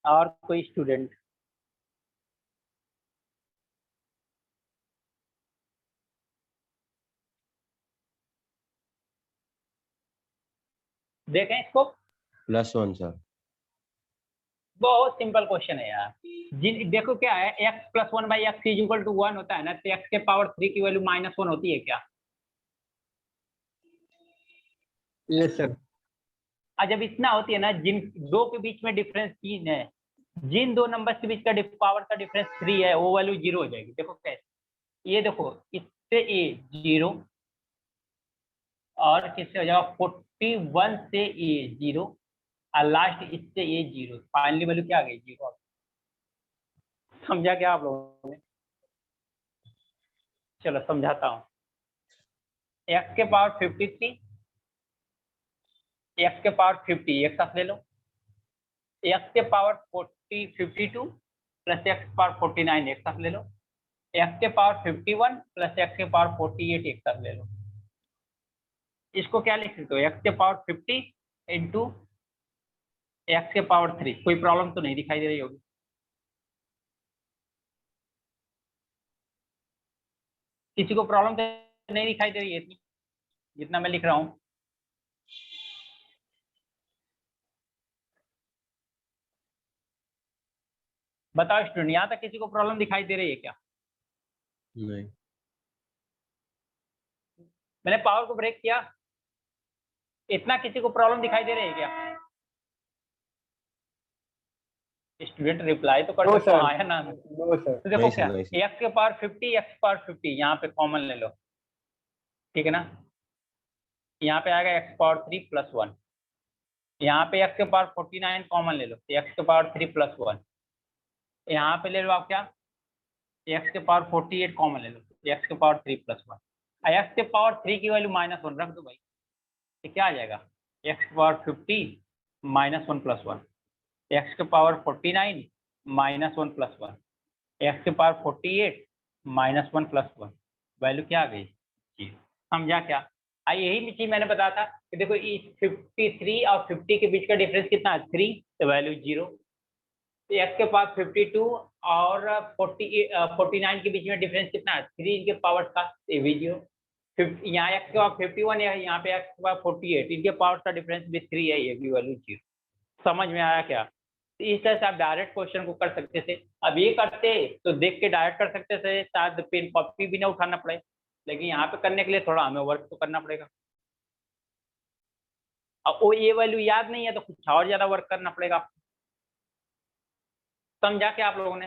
और कोई स्टूडेंट? देखें इसको। +1 सर। बहुत सिंपल क्वेश्चन है यार। देखो क्या है, x + 1/x = 1 होता है ना, तो x के पावर 3 की वैल्यू -1 होती है क्या? Yes sir. और जब इतना होती है ना, जिन दो के बीच में डिफरेंस 3 है, जिन दो नंबर के बीच का पावर का डिफरेंस 3 है, वो वैल्यू 0 हो जाएगी। देखो कैसे, ये देखो, इससे ए 0 और किससे हो जाएगा 41 से ए 0 और लास्ट इससे ए 0, फाइनली वैल्यू क्या आ गई? 0। समझा क्या आप लोगों ने? चलो समझाता हूँ। x के पावर 53, x के पावर 50 एक साथ ले लो, x के पावर 52 प्लस x के पावर 49 एक साथ ले लो, x के पावर 51 प्लस x के पावर 48 एक साथ ले लो। इसको क्या लिख सकते हो? x के पावर 50 इंटू x के पावर 3। कोई प्रॉब्लम तो नहीं दिखाई दे रही होगी? किसी को प्रॉब्लम तो नहीं दिखाई दे रही है इतनी जितना मैं लिख रहा हूँ? बताओ स्टूडेंट, यहाँ तक किसी को प्रॉब्लम दिखाई दे रही है क्या? नहीं। मैंने पावर को ब्रेक किया, इतना किसी को प्रॉब्लम दिखाई दे रही है क्या? स्टूडेंट रिप्लाई तो कर नो सकते हो, सर। आया ना। No sir. तो देखो नहीं क्या, सर, नहीं सर। x के पावर 50 x के पावर 50 यहाँ पे कॉमन ले लो, ठीक है ना। यहाँ पे आएगा x पावर 3 प्लस 1, यहाँ पे x के पावर 49 कॉमन ले लो, x के पावर 3 प्लस 1, यहाँ पे ले लो आप क्या, x के पावर 48 कॉमन ले लो, x के पावर 3 प्लस 1, x के पावर 3 की वैल्यू -1 रख दो भाई, ये क्या आ जाएगा, x के पावर 50 -1 प्लस 1, x के पावर 49 -1 प्लस 1, x के पावर 48 -1 प्लस 1, वैल्यू क्या आ गई जी, समझा क्या। यही चीज मैंने बताया था कि देखो इस 53 और 50 के बीच का डिफरेंस कितना है 3, तो वैल्यू 0। तो x के पास 52 और 49 के बीच में डिफरेंस कितना है 3 इनके पावर का, ये भी 0। यहाँ x के पास 51 है, यहाँ पे x के पास 48, इनके पावर का डिफरेंस भी 3 है, ये भी वैल्यू 0। समझ में आया क्या। तो इस तरह से आप डायरेक्ट क्वेश्चन को कर सकते थे। अब ये करते तो देख के डायरेक्ट कर सकते थे, शायद पेन कॉपी भी ना उठाना पड़े, लेकिन यहाँ पे करने के लिए थोड़ा हमें वर्क तो करना पड़ेगा। अब वो ये वैल्यू याद नहीं है तो कुछ और ज्यादा वर्क करना पड़ेगा आपको। समझा क्या आप लोगों ने।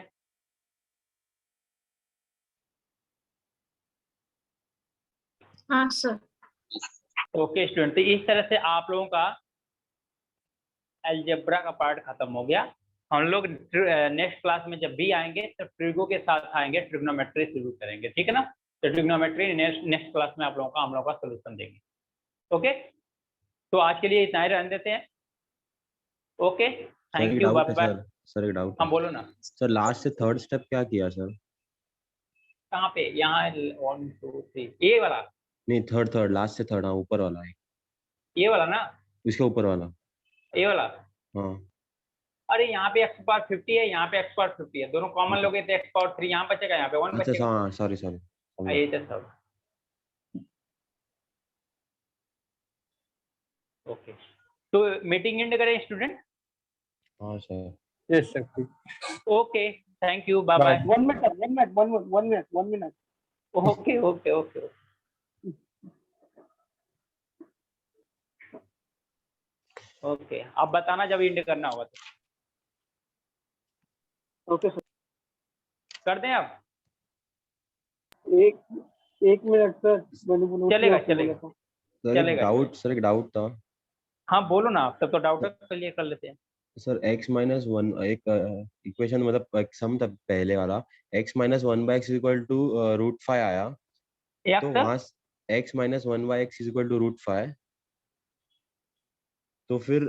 हाँ सर। ओके स्टूडेंट, तो इस तरह से आप लोगों का अलजेब्रा का पार्ट खत्म हो गया। हम लोग नेक्स्ट क्लास में जब भी आएंगे तो ट्रिगो के साथ आएंगे, ट्रिग्नोमेट्री शुरू करेंगे, ठीक है ना। तो ट्रिग्नोमेट्री नेक्स्ट क्लास में आप लोगों का हम लोगों का सोल्यूशन देंगे। ओके, तो आज के लिए इतना ही रहने देते हैं। ओके, सर थैंक एक यू, डाउट बाय है बाय। सर, सर एक डाउट हाँ है बोलो ना। सर, लास्ट से थर्ड स्टेप क्या किया सर? कहाँ पे, यहाँ 1 2 3 ये वाला, नहीं, थर्ड लास्ट से थर्ड, हाँ ऊपर वाला है, ये वाला ना, उसके ऊपर वाला। ये वाला। हाँ अरे यहाँ पे x पावर 50 है, यहाँ पे x पावर 50 है, दोनों कॉमन लोगे तो x पावर 3 यहाँ बचेगा, यहाँ पे 1 अच्छा, बचेगा। हाँ सॉरी सॉरी। ये तो सब ओके। तो मीटिंग एंड करें स्टूडेंट। हाँ sir. Yes sir. Okay, thank you, bye bye. Bye. 1 minute, sir. 1 minute. Okay okay okay. Okay, आप बताना जब एंड करना होगा तो Okay, sir. कर दें आप। एक मिनट सर, मैंने बोला चलेगा, आपको चलेगा। बोला था। सर एक चलेगा। डाउट, सर एक डाउट था हाँ बोलो ना, आप तब तो डाउट क्लियर कर लेते हैं। सर। x-1 एक इक्वेशन, मतलब एक सम था पहले वाला, x-1/x = √5 आया, तो वहां x-1/x √5, तो फिर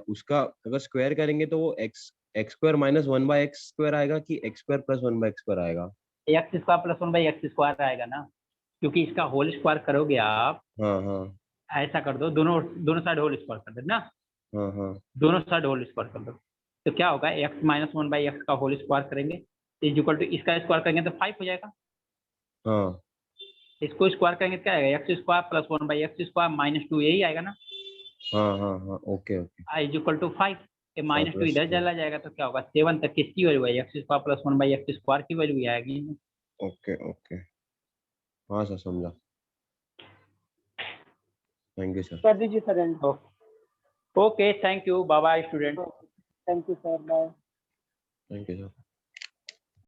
उसका अगर स्क्वायर करेंगे तो वो x² - 1/x² आएगा कि x² + 1/x² आएगा? x स्क्वायर प्लस 1/x² आएगा ना, क्योंकि इसका होल स्क्वायर करोगे आप, हाँ हाँ ऐसा कर दो, दोनों दोनों साइड होल स्क्वायर कर दो ना, हाँ हाँ दोनों साइड होल स्क्वायर कर दो, तो क्या होगा x - 1/x का होल स्क्वायर करेंगे इज इक्वल टू इसका स्क्वायर करेंगे तो 5 हो जाएगा। हाँ इसको स्क्वायर करेंगे तो क्या आएगा, x स्क्वायर प्लस 1/x² -2 यही आएगा ना, हाँ हाँ हाँ, okay okay. Is equal to 5। ये -2 plus इधर 2, चला जाएगा तो क्या होगा 7 तक किसकी वैल्यू है, x स्क्वायर प्लस 1/x² की वैल्यू आएगी। ओके ओके, हाँ सर समझा। Thank you sir. कर दीजिए sir end. Okay, thank you, bye bye student. Thank you sir, bye. Thank you sir.